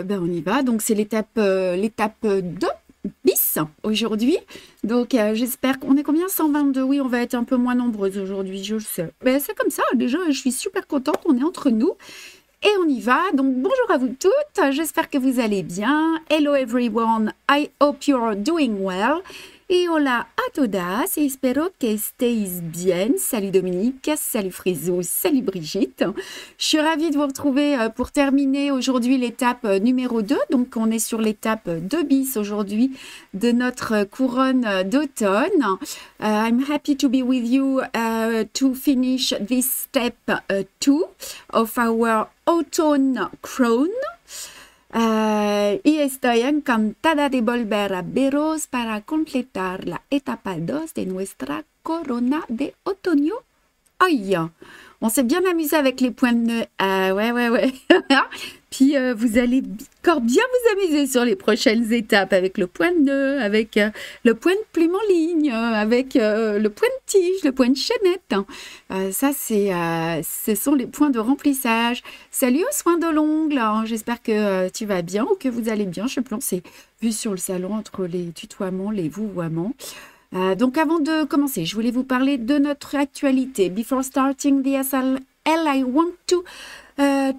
ben on y va. Donc, c'est l'étape 2 bis aujourd'hui. Donc, j'espère qu'on est combien? 122. Oui, on va être un peu moins nombreuses aujourd'hui, je le sais. Ben, c'est comme ça. Déjà, je suis super contente. On est entre nous. Et on y va. Donc, bonjour à vous toutes. J'espère que vous allez bien. Hello everyone. I hope you're doing well. Et hola a todas. Espero que estéis bien. Salut Dominique. Salut Frisou. Salut Brigitte. Je suis ravie de vous retrouver pour terminer aujourd'hui l'étape numéro 2. Donc, on est sur l'étape 2 bis aujourd'hui de notre couronne d'automne. I'm happy to be with you to finish this step 2 of our autumn crown. Y estoy encantada de volver a veros para completar la etapa 2 de nuestra corona de otoño. Aïe, on s'est bien amusé avec les points de nœud. Ouais. Puis vous allez encore bien vous amuser sur les prochaines étapes avec le point de nœud, avec le point de plume en ligne, avec le point de tige, le point de chaînette. Ça, ce sont les points de remplissage. Salut aux soins de l'ongle. J'espère que tu vas bien ou que vous allez bien. Je sais plus, on s'est vu sur le salon entre les tutoiements, les vouvoiements. Donc, avant de commencer, je voulais vous parler de notre actualité. Before starting the SLL, I want to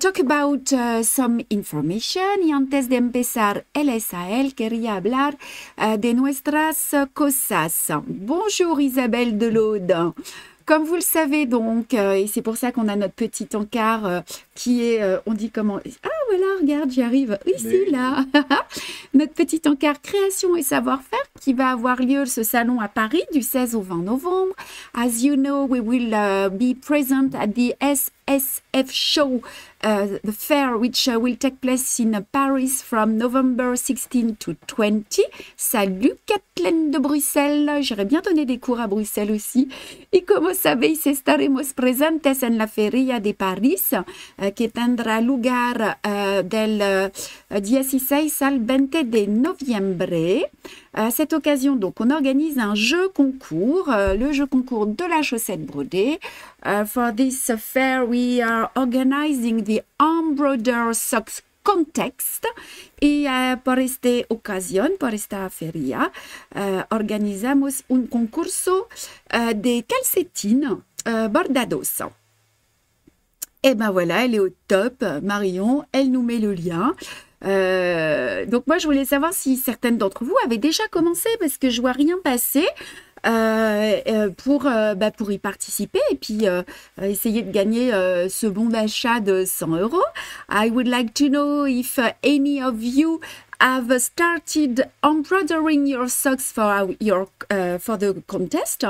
talk about some information. Y antes de empezar el SAL, quería hablar de nuestras cosas. Bonjour Isabelle Delaude. Comme vous le savez donc, et c'est pour ça qu'on a notre petit encart qui est, on dit comment? Ah voilà, regarde, j'y arrive. Ici, là. Notre petit encart création et savoir-faire qui va avoir lieu ce salon à Paris du 16 au 20 novembre. As you know, we will be present at the SSF show, the fair which will take place in Paris from November 16 to 20. Salut Kathleen de Bruxelles, j'irai bien donner des cours à Bruxelles aussi. Y como sabéis, estaremos presentes en la Feria de París, que tendrá lugar del 16 al 20 de noviembre. À cette occasion, donc, on organise un jeu concours, le jeu concours de la chaussette brodée. For this fair, we are organizing the embroidered socks contest. Y por esta ocasión, por esta feria, organizamos un concurso de calcetines bordados. Et ben voilà, elle est au top, Marion, elle nous met le lien. Donc moi, je voulais savoir si certaines d'entre vous avaient déjà commencé parce que je vois rien passer pour y participer et puis essayer de gagner ce bon d'achat de 100 €. I would like to know if any of you have started embroidering your socks for the contest.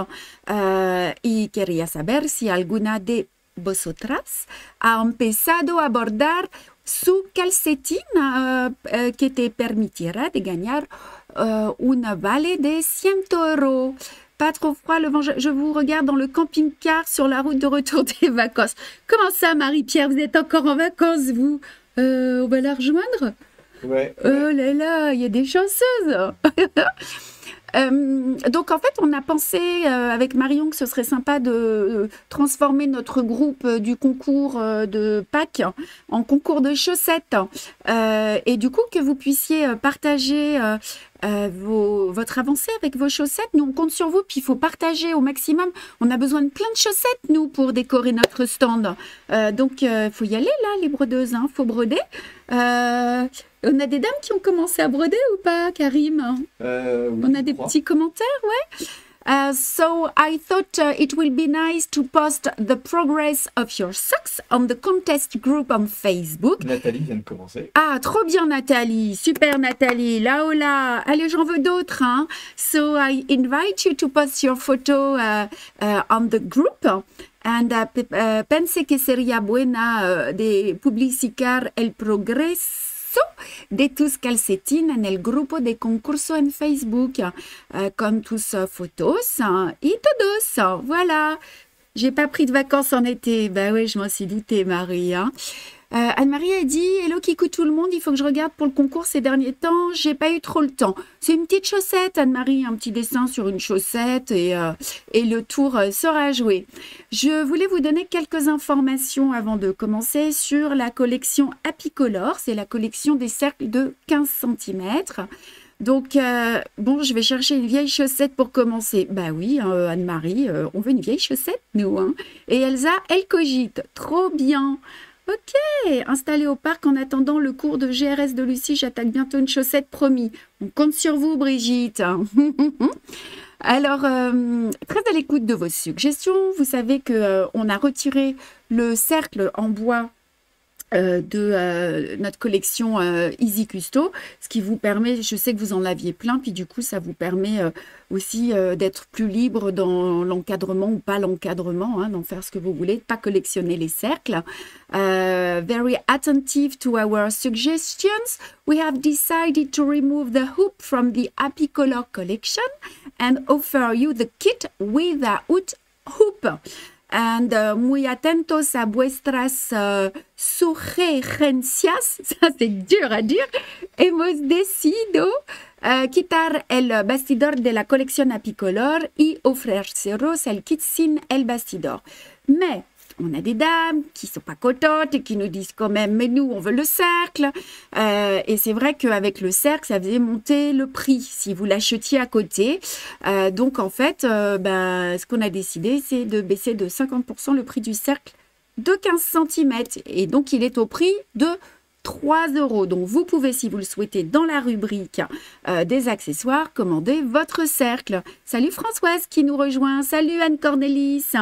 Y quería saber si alguna de vosotras ha empezado a bordar su calcetín que te permitira de ganar un vale de 100 €. Pas trop froid, le vent. Je vous regarde dans le camping-car sur la route de retour des vacances. Comment ça, Marie-Pierre? Vous êtes encore en vacances, vous? On va la rejoindre? Ouais. Oh là là, il y a des chanceuses. Donc en fait on a pensé avec Marion que ce serait sympa de transformer notre groupe du concours de Pâques en concours de chaussettes et du coup que vous puissiez partager votre avancée avec vos chaussettes. Nous on compte sur vous, puis il faut partager au maximum. On a besoin de plein de chaussettes nous pour décorer notre stand, donc il faut y aller là les brodeuses, hein, faut broder. On a des dames qui ont commencé à broder ou pas, Karim? Oui, on a des petits commentaires, ouais. So I thought it will be nice to post the progress of your socks on the contest group on Facebook. Nathalie vient de commencer. Ah, trop bien Nathalie, super Nathalie, là oh là, allez j'en veux d'autres, hein. So I invite you to post your photo on the group. And pensé que sería buena de publicar el progreso de tus calcetines en el grupo de concurso en Facebook, con tus photos y todos. Voilà. J'ai pas pris de vacances en été. Ben oui, je m'en suis doutée, Marie. Hein. Anne-Marie a dit « Hello Kikou tout le monde, il faut que je regarde pour le concours ces derniers temps, j'ai pas eu trop le temps. » C'est une petite chaussette, Anne-Marie, un petit dessin sur une chaussette et le tour sera joué. Je voulais vous donner quelques informations avant de commencer sur la collection Apicolor. C'est la collection des cercles de 15 cm. Donc, bon, je vais chercher une vieille chaussette pour commencer. Bah oui, hein, Anne-Marie, on veut une vieille chaussette, nous. Hein. Et Elsa, elle cogite. Trop bien. Ok, installé au parc en attendant le cours de GRS de Lucie, j'attaque bientôt une chaussette, promis. On compte sur vous, Brigitte. Alors, très à l'écoute de vos suggestions. Vous savez qu'on a retiré le cercle en bois de notre collection Easy Custo, ce qui vous permet, je sais que vous en aviez plein, puis du coup ça vous permet aussi d'être plus libre dans l'encadrement ou pas l'encadrement, hein, d'en faire ce que vous voulez, de pas collectionner les cercles. Very attentive to our suggestions, we have decided to remove the hoop from the Apicolor collection and offer you the kit without hoop. And muy atentos a vuestras sugerencias, ça c'est dur à dire, hemos decidido quitar el bastidor de la colección Apicolor y ofreceros el kit sin el bastidor. Mais on a des dames qui sont pas contentes et qui nous disent quand même, mais nous, on veut le cercle. Et c'est vrai qu'avec le cercle, ça faisait monter le prix si vous l'achetiez à côté. Donc, en fait, ce qu'on a décidé, c'est de baisser de 50% le prix du cercle de 15 cm. Et donc, il est au prix de 3 €. Donc, vous pouvez, si vous le souhaitez, dans la rubrique des accessoires, commander votre cercle. Salut Françoise qui nous rejoint. Salut Anne-Cornélis.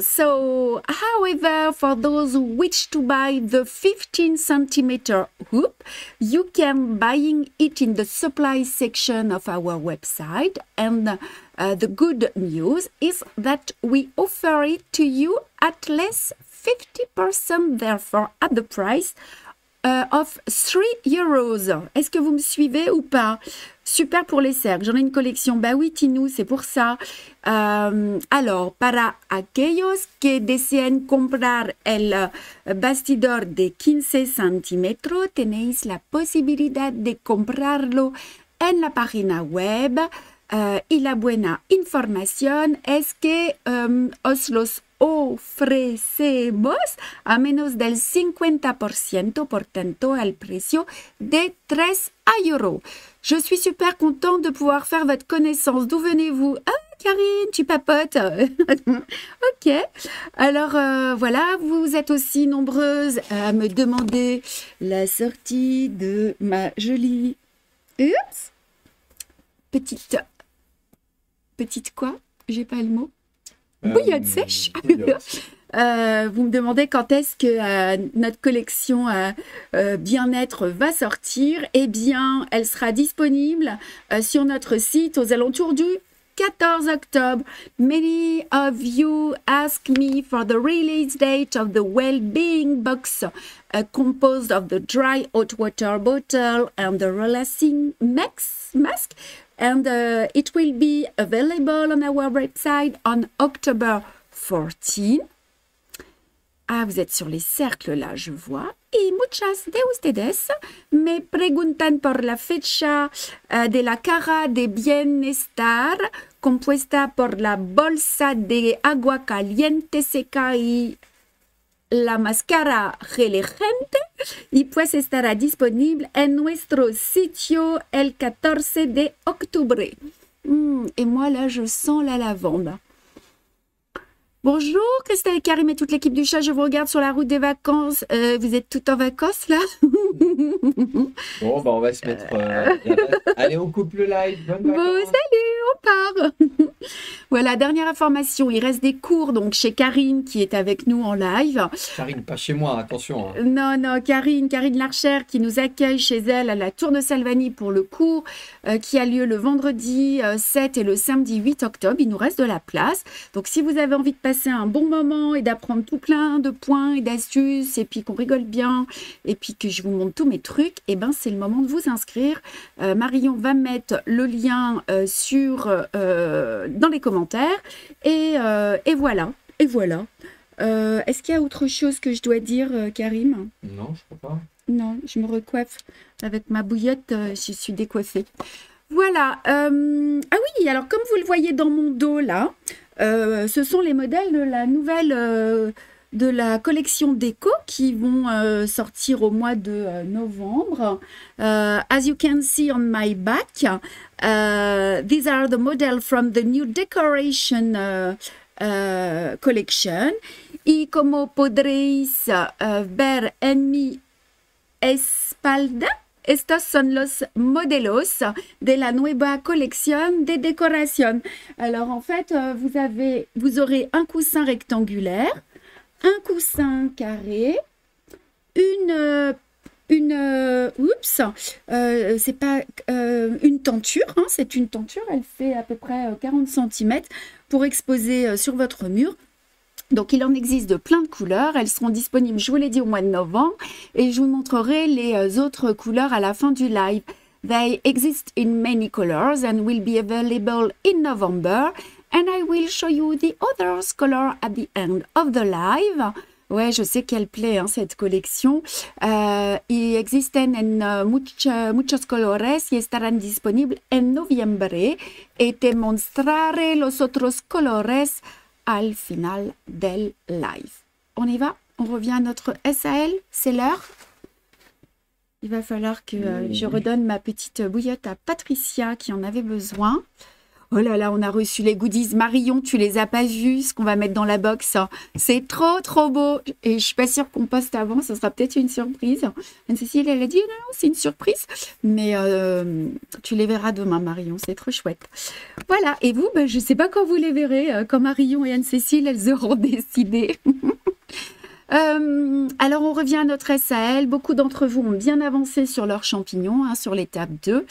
So, however, for those who wish to buy the 15 cm hoop, you can buying it in the supply section of our website. And the good news is that we offer it to you at less 50%, therefore at the price of 3 €. Est-ce que vous me suivez ou pas? Super pour les cercles. J'en ai une collection. Bah oui, Tinou, c'est pour ça. Alors, para aquellos que desean comprar el bastidor de 15 centímetros, tenéis la posibilidad de comprarlo en la página web. Y la buena información es que os los ofrecemos a menos del 50%, por tanto, al precio de 3 €. Je suis super contente de pouvoir faire votre connaissance. D'où venez-vous? Ah, Karine, tu papotes. Ok. Alors, voilà, vous êtes aussi nombreuses à me demander la sortie de ma jolie... Oups. Petite quoi? J'ai pas le mot. Bouillotte sèche. Vous me demandez quand est-ce que notre collection bien-être va sortir. Eh bien, elle sera disponible sur notre site aux alentours du 14 octobre. Many of you ask me for the release date of the well-being box composed of the dry hot water bottle and the relaxing mask. And it will be available on our website on October 14. Ah, vous êtes sur les cercles là, je vois. Y muchas de ustedes me preguntan por la fecha de la cara de bienestar compuesta por la bolsa de agua caliente seca y la máscara relajante, y pues estará disponible en nuestro sitio el 14 de octubre. Et moi là, je sens la lavande. Bonjour Christelle et Karim et toute l'équipe du chat, je vous regarde sur la route des vacances. Vous êtes toutes en vacances là? Bon, bah on va se mettre... Allez, on coupe le live. Bonne Bon, vacances. salut, on part. Voilà, dernière information, il reste des cours donc chez Karine qui est avec nous en live. Karine, pas chez moi, attention. Hein. Non, Karine Larcher qui nous accueille chez elle à la Tour de Salvani pour le cours qui a lieu le vendredi 7 et le samedi 8 octobre. Il nous reste de la place. Donc si vous avez envie de passer un bon moment et d'apprendre tout plein de points et d'astuces et puis qu'on rigole bien et puis que je vous montre tous mes trucs, et ben c'est le moment de vous inscrire. Marion va mettre le lien dans les commentaires et voilà. Est-ce qu'il y a autre chose que je dois dire, Karim? Non, je crois pas. Non, je me recoiffe avec ma bouillotte, je suis décoiffée. Voilà. Ah oui, alors comme vous le voyez dans mon dos là, ce sont les modèles de la nouvelle de la collection déco qui vont sortir au mois de novembre. As you can see on my back, these are the models from the new decoration collection. Y como podréis ver en mi espalda, estos son los modelos de la nueva colección de decoración. Alors en fait, vous aurez un coussin rectangulaire, un coussin carré, c'est pas une tenture, hein, c'est une tenture, elle fait à peu près 40 cm pour exposer sur votre mur. Donc, il en existe de plein de couleurs. Elles seront disponibles, je vous l'ai dit, au mois de novembre. Et je vous montrerai les autres couleurs à la fin du live. They exist in many colors and will be available in November. And I will show you the others color at the end of the live. Ouais, je sais qu'elle plaît, hein, cette collection. Y existen en muchos colores y estarán disponibles en noviembre. Et te mostraré los otros colores al final del live. On y va? On revient à notre SAL? C'est l'heure? Il va falloir que je redonne ma petite bouillotte à Patricia qui en avait besoin. Oh là là, on a reçu les goodies. Marion, tu les as pas vus, ce qu'on va mettre dans la box. C'est trop, trop beau. Et je suis pas sûre qu'on poste avant. Ce sera peut-être une surprise. Anne-Cécile, elle a dit, non, c'est une surprise. Mais tu les verras demain, Marion. C'est trop chouette. Voilà. Et vous, ben, je sais pas quand vous les verrez. Quand Marion et Anne-Cécile, elles auront décidé. Alors, on revient à notre SAL. Beaucoup d'entre vous ont bien avancé sur leurs champignons, hein, sur l'étape 2.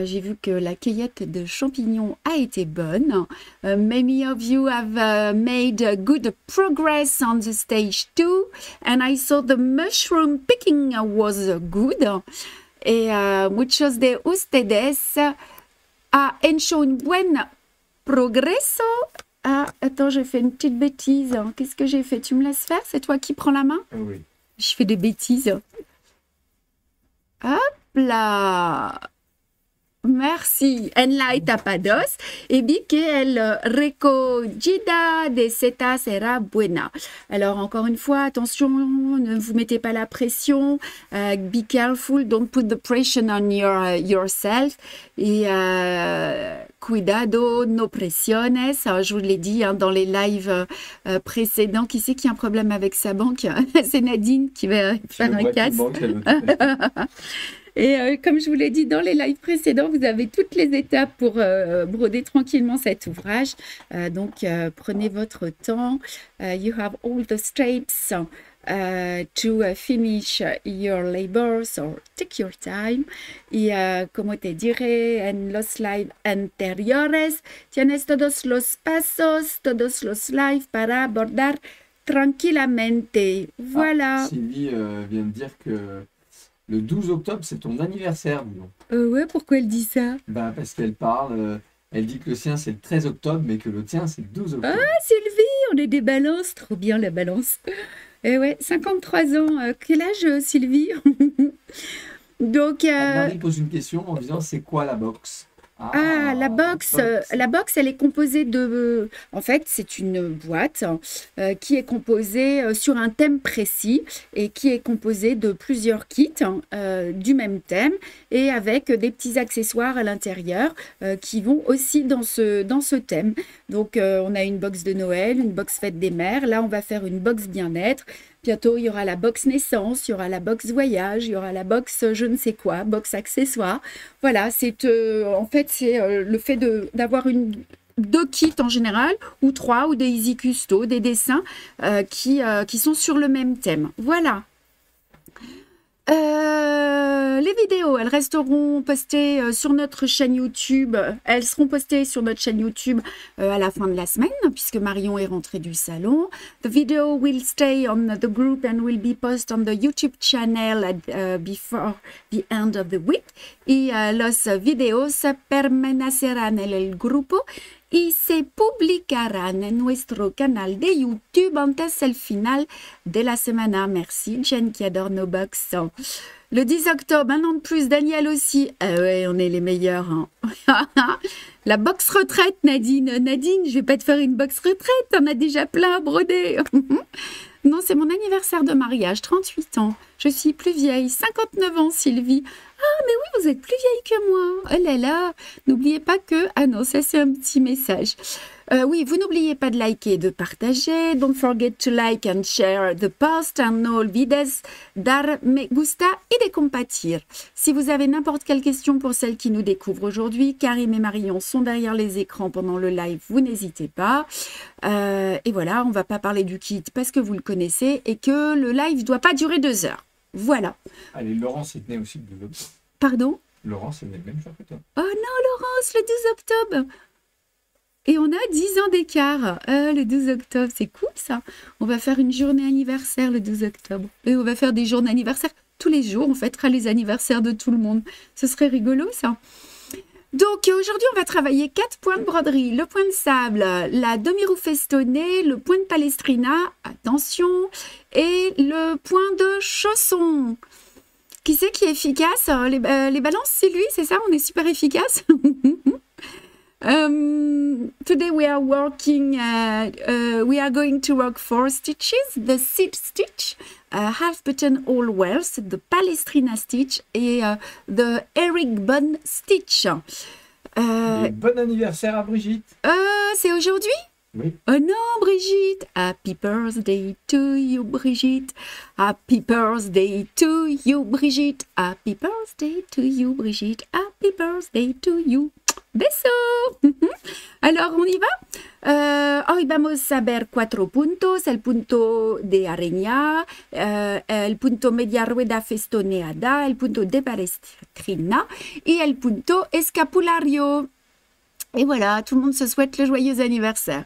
J'ai vu que la cueillette de champignons a été bonne. Many of you have made good progress on the stage 2. And I saw the mushroom picking was good. Et muchos de ustedes ha hecho un buen progreso. Ah, attends, j'ai fait une petite bêtise. Qu'est-ce que j'ai fait? Tu me laisses faire? C'est toi qui prends la main? Oui. Je fais des bêtises. Hop là. Merci. En la tapados. Et vi que el recogida de seta sera buena. Alors, encore une fois, attention, ne vous mettez pas la pression. Be careful. Don't put the pressure on yourself. Et cuidado, no presiones. Je vous l'ai dit hein, dans les lives précédents. Qui c'est qui a un problème avec sa banque? C'est Nadine qui va faire un casse. Et comme je vous l'ai dit dans les lives précédents, vous avez toutes les étapes pour broder tranquillement cet ouvrage. Donc, prenez votre temps. You have all the steps to finish your labors or take your time. Y como te diré en los lives anteriores, tienes todos los pasos, todos los lives para bordar tranquillamente. Voilà. Ah, Sylvie vient de dire que le 12 octobre, c'est ton anniversaire, dis donc. Ouais, pourquoi elle dit ça? Bah, parce qu'elle parle, elle dit que le sien c'est le 13 octobre, mais que le tien c'est le 12 octobre. Ah, Sylvie, on est des balances, trop bien la balance. Et ouais, 53 ans. Quel âge, Sylvie? Donc, Marie pose une question en disant c'est quoi la box? la box, elle est composée de... En fait, c'est une boîte qui est composée sur un thème précis et qui est composée de plusieurs kits du même thème et avec des petits accessoires à l'intérieur qui vont aussi dans ce thème. Donc, on a une box de Noël, une box fête des mères. Là, on va faire une box bien-être. Bientôt, il y aura la box naissance, il y aura la box voyage, il y aura la box je ne sais quoi, box accessoires. Voilà, c'est en fait, c'est le fait d'avoir deux kits en général, ou trois, ou des easy custo, des dessins qui sont sur le même thème. Voilà. Les vidéos, elles resteront postées sur notre chaîne YouTube. Elles seront postées sur notre chaîne YouTube à la fin de la semaine, puisque Marion est rentrée du salon. The video will stay on the group and will be posted on the YouTube channel before the end of the week. Y los videos permanecerán en el grupo y se publicarán en nuestro canal de YouTube antes del final de la semana. Merci, Jen qui adore nos box. Le 10 octobre, un an de plus, Daniel aussi. Ah ouais, on est les meilleurs. Hein. La box retraite, Nadine. Nadine, je vais pas te faire une box retraite, t'en as déjà plein à broder. Non, c'est mon anniversaire de mariage, 38 ans. Je suis plus vieille, 59 ans, Sylvie. Ah, mais oui, vous êtes plus vieille que moi. Oh là là, n'oubliez pas que... Ah non, ça c'est un petit message. Oui, vous n'oubliez pas de liker et de partager. Don't forget to like and share the post and no olvides dar me gusta y de compartir. Si vous avez n'importe quelle question pour celles qui nous découvrent aujourd'hui, Karim et Marion sont derrière les écrans pendant le live, vous n'hésitez pas. Et voilà, on ne va pas parler du kit parce que vous le connaissez et que le live ne doit pas durer 2 heures. Voilà. Allez, Laurence est née aussi le 12 octobre. Pardon? Laurence est née le même jour que toi. Oh non, Laurence, le 12 octobre. Et on a 10 ans d'écart. Le 12 octobre, c'est cool ça. On va faire une journée anniversaire le 12 octobre. Et on va faire des journées anniversaires tous les jours. On fêtera les anniversaires de tout le monde. Ce serait rigolo ça. Donc aujourd'hui, on va travailler 4 points de broderie. Le point de sable, la demi-roue festonnée, le point de palestrina, attention, et le point de chausson. Qui c'est qui est efficace? Les balances, c'est lui, c'est ça? On est super efficace. Today we are working, we are going to work 4 stitches, the seed stitch, half button all wells, the palestrina stitch et the herringbone stitch. Bon anniversaire à Brigitte. C'est aujourd'hui? Oui. Oh non, Brigitte! Happy birthday to you, Brigitte. Happy birthday to you, Brigitte. Happy birthday to you, Brigitte. Happy birthday to you. Beso! Alors, on y va? Hoy vamos a ver 4 puntos. El punto de araña, el punto media rueda festoneada, el punto de palestrina y el punto escapulario. Et voilà, tout le monde se souhaite le joyeux anniversaire.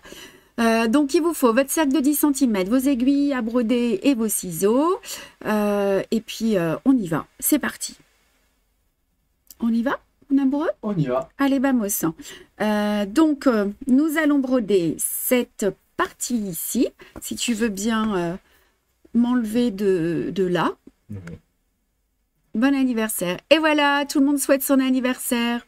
Donc, il vous faut votre sac de 10 cm, vos aiguilles à broder et vos ciseaux. Et puis, on y va. C'est parti. On y va, mon amoureux? On y va. Allez, vamos. Donc, nous allons broder cette partie ici. Si tu veux bien m'enlever de là. Oui. Bon anniversaire. Et voilà, tout le monde souhaite son anniversaire.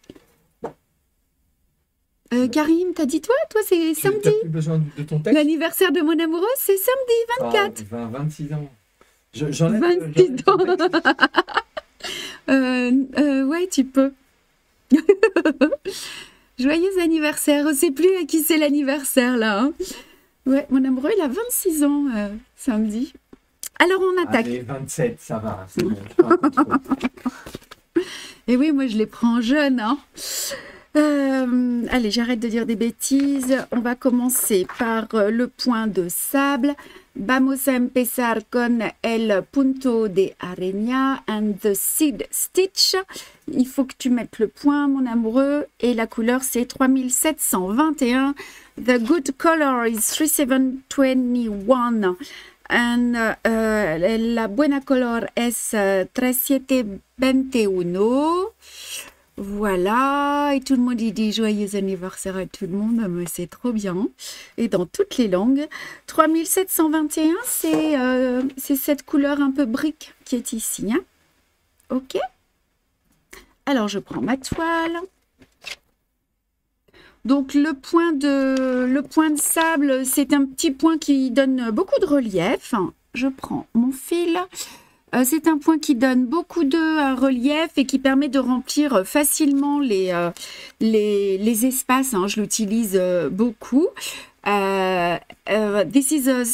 Karim, t'as dit toi c'est samedi. Tu n'as plus besoin de ton texte. L'anniversaire de mon amoureux, c'est samedi 24. 26 ans. J'enlève 26 ans. Ouais, tu peux. Joyeux anniversaire. On ne sait plus à qui c'est l'anniversaire là. Hein. Ouais, mon amoureux, il a 26 ans samedi. Alors on attaque. Allez, 27, ça va. C'est bon, Et oui, moi je les prends jeunes. Hein. Allez, j'arrête de dire des bêtises. On va commencer par le point de sable. Vamos a empezar con el punto de araña and the seed stitch. Il faut que tu mettes le point, mon amoureux. Et la couleur, c'est 3721. The good color is 3721. And la buena color es 3721. Voilà, et tout le monde dit joyeux anniversaire à tout le monde, mais c'est trop bien. Et dans toutes les langues. 3721, c'est cette couleur un peu brique qui est ici. Hein. Ok. Alors, je prends ma toile. Donc, le point de sable, c'est un petit point qui donne beaucoup de relief. Je prends mon fil. C'est un point qui donne beaucoup de relief et qui permet de remplir facilement les espaces. Hein, je l'utilise beaucoup. This is a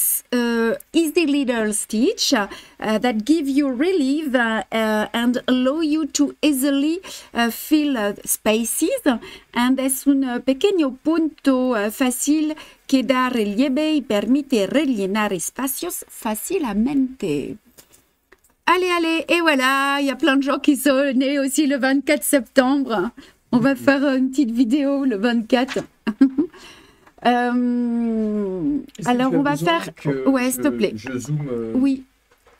easy little stitch that give you relief and allow you to easily fill spaces. And es un pequeño punto fácil que da relieve y permite rellenar espacios fácilmente. Allez, allez, et voilà, il y a plein de gens qui sont nés aussi le 24 septembre. On va faire une petite vidéo le 24. Alors, on va faire... Ouais, s'il te plaît. Je zoome... Oui.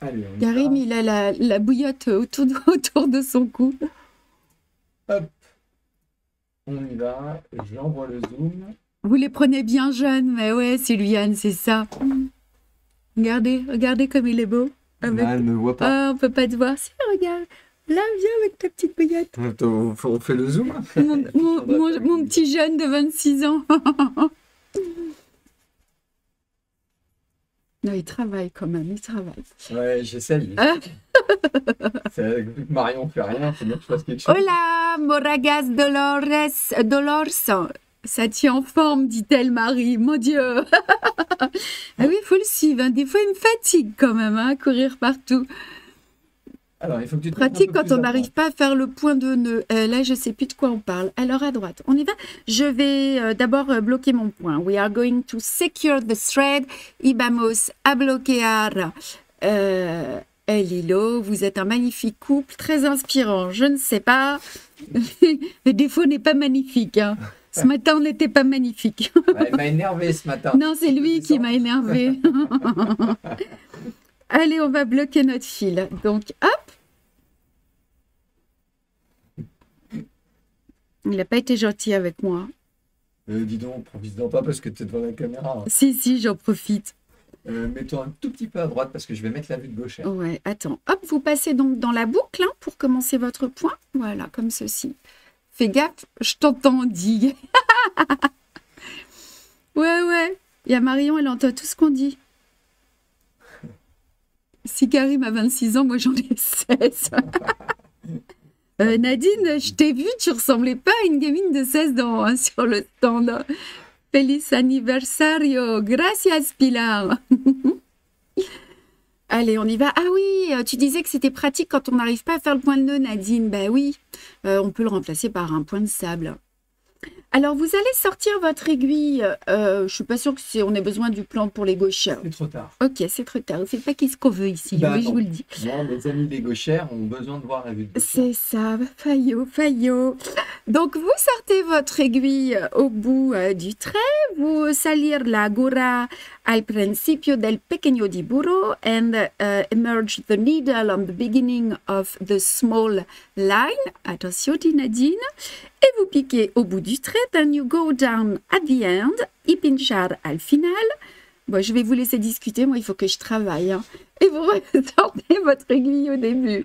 Allez, Karim, il a la bouillotte autour de son cou. Hop. On y va. J'envoie le zoom. Vous les prenez bien jeunes, mais ouais, Sylviane, c'est ça. Regardez comme il est beau. Avec... Ah, elle me voit pas. Ah, on peut pas te voir. Si, regarde. Là, viens avec ta petite bouillotte. Attends, on fait le zoom. Mon petit jeune de 26 ans. Non, il travaille quand même, il travaille. Ouais, j'essaye. Vu que Marion fait rien, faut bien que je fasse quelque chose. Hola, Moragas Dolores. Ça tient en forme, dit-elle, Marie. Mon Dieu. Ah oui, il faut le suivre. Hein. Des fois, il me fatigue quand même, hein, courir partout. Alors, il faut que tu te pratique quand on n'arrive pas à faire le point de nœud. Là, je ne sais plus de quoi on parle. Alors, à droite, on y va. Je vais d'abord bloquer mon point. We are going to secure the thread. Y vamos a bloquear el hilo. Vous êtes un magnifique couple, très inspirant. Je ne sais pas. Le défaut n'est pas magnifique. Hein. Ce matin, on n'était pas magnifique. Elle m'a énervé ce matin. Non, c'est lui qui m'a énervé. Allez, on va bloquer notre fil. Donc, hop. Il n'a pas été gentil avec moi. Dis donc, profite-en pas parce que tu es devant la caméra. Hein. Si, j'en profite. Mets-toi un tout petit peu à droite parce que je vais mettre la vue de gauche. Ouais, attends. Hop, vous passez donc dans la boucle hein, pour commencer votre point. Voilà, comme ceci. Fais gaffe, je t'entends, dit. Ouais. Il y a Marion, elle entend tout ce qu'on dit. Si Karim a 26 ans, moi j'en ai 16. Nadine, je t'ai vue, tu ressemblais pas à une gamine de 16 ans hein, sur le stand. Feliz aniversario, gracias Pilar. Allez, on y va. Ah oui, tu disais que c'était pratique quand on n'arrive pas à faire le point de nœud, Nadine. Ben oui, on peut le remplacer par un point de sable. Alors, vous allez sortir votre aiguille. Je ne suis pas sûre qu'on ait besoin du plan pour les gauchères. C'est trop tard. Ok, c'est trop tard. C'est pas qu'est-ce qu'on veut ici, oui, je vous le dis. Moi, mes amis les gauchères ont besoin de voir la vue de gauchère. C'est ça, Fayot. Donc, vous sortez votre aiguille au bout du trait. Vous salir la gura al principio del pequeño dibujo and emerge the needle on the beginning of the small line. Attention, dit Nadine. Et vous piquez au bout du trait, then you go down at the end, y pinchar al final. Bon, je vais vous laisser discuter, moi il faut que je travaille. Hein. Et vous ressortez votre aiguille au début.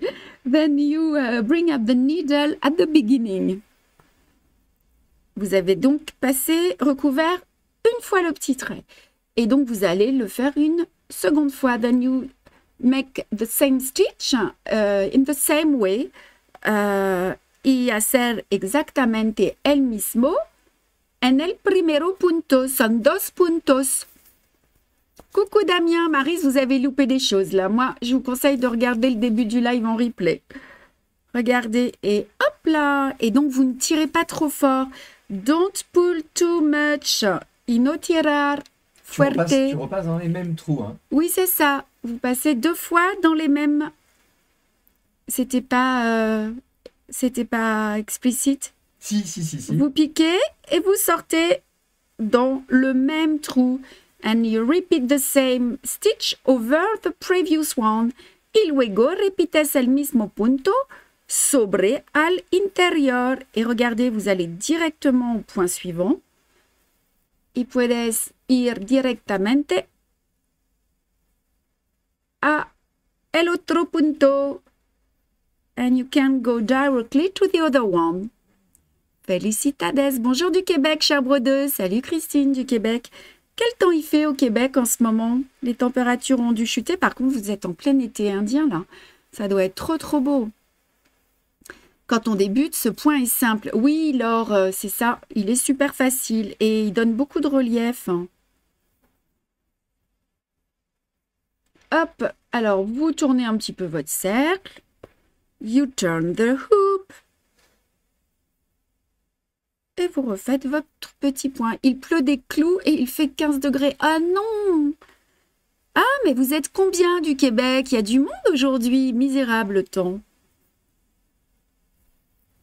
Then you bring up the needle at the beginning. Vous avez donc recouvert une fois le petit trait. Et donc vous allez le faire une seconde fois. Then you make the same stitch in the same way. Y hacer exactamente el mismo en el primero punto. Son 2 puntos. Coucou Damien, Maryse, vous avez loupé des choses là. Moi, je vous conseille de regarder le début du live en replay. Regardez et hop là. Et donc, vous ne tirez pas trop fort. Don't pull too much. Y no tirar fuerte. Tu repasses dans les mêmes trous. Hein. Oui, c'est ça. Vous passez 2 fois dans les mêmes... C'était pas explicite? Si. Vous piquez et vous sortez dans le même trou. And you repeat the same stitch over the previous one. Y luego repites el mismo punto sobre al interior. Et regardez, vous allez directement au point suivant. Y puedes ir directamente a el otro punto. And you can go directly to the other one. Félicitades. Bonjour du Québec, chère brodeuse. Salut Christine du Québec. Quel temps il fait au Québec en ce moment? Les températures ont dû chuter. Par contre, vous êtes en plein été indien, là. Ça doit être trop beau. Quand on débute, ce point est simple. Oui, Laure, c'est ça. Il est super facile et il donne beaucoup de relief. Hop. Alors, vous tournez un petit peu votre cercle. You turn the hoop. Et vous refaites votre petit point. Il pleut des clous et il fait 15 degrés. Ah non! Ah, mais vous êtes combien du Québec? Il y a du monde aujourd'hui. Misérable temps.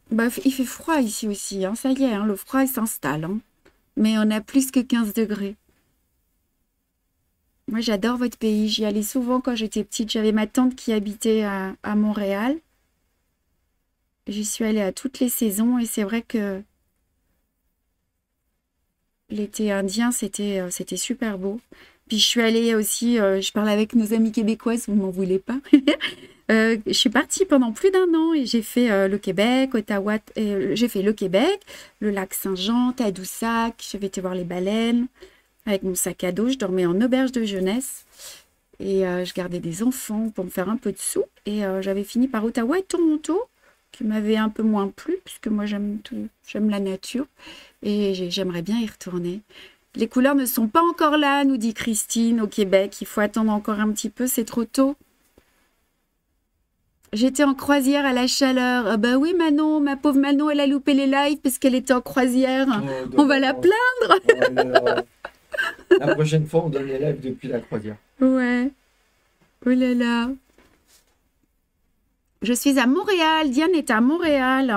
Bah, il fait froid ici aussi. Hein. Ça y est, hein, le froid s'installe. Hein. Mais on a plus que 15 degrés. Moi, j'adore votre pays. J'y allais souvent quand j'étais petite. J'avais ma tante qui habitait à Montréal. J'y suis allée à toutes les saisons et c'est vrai que L'été indien, c'était super beau. Puis je suis allée aussi, je parle avec nos amis québécoises, vous m'en voulez pas. Je suis partie pendant plus d'un an et j'ai fait le Québec, Ottawa, j'ai fait le Québec, le lac Saint-Jean, Tadoussac, j'avais été voir les baleines avec mon sac à dos, je dormais en auberge de jeunesse et je gardais des enfants pour me faire un peu de sous et j'avais fini par Ottawa et Toronto qui m'avait un peu moins plu puisque moi j'aime la nature et j'aimerais bien y retourner. Les couleurs ne sont pas encore là, nous dit Christine, au Québec. Il faut attendre encore un petit peu, c'est trop tôt. J'étais en croisière à la chaleur. Ah bah oui, Manon, ma pauvre Manon, elle a loupé les lives parce qu'elle était en croisière. Oh, On va la plaindre. Oh là là. La prochaine fois, on donne les lives depuis la croisière. Ouais. Oh là là. Je suis à Montréal. Diane est à Montréal.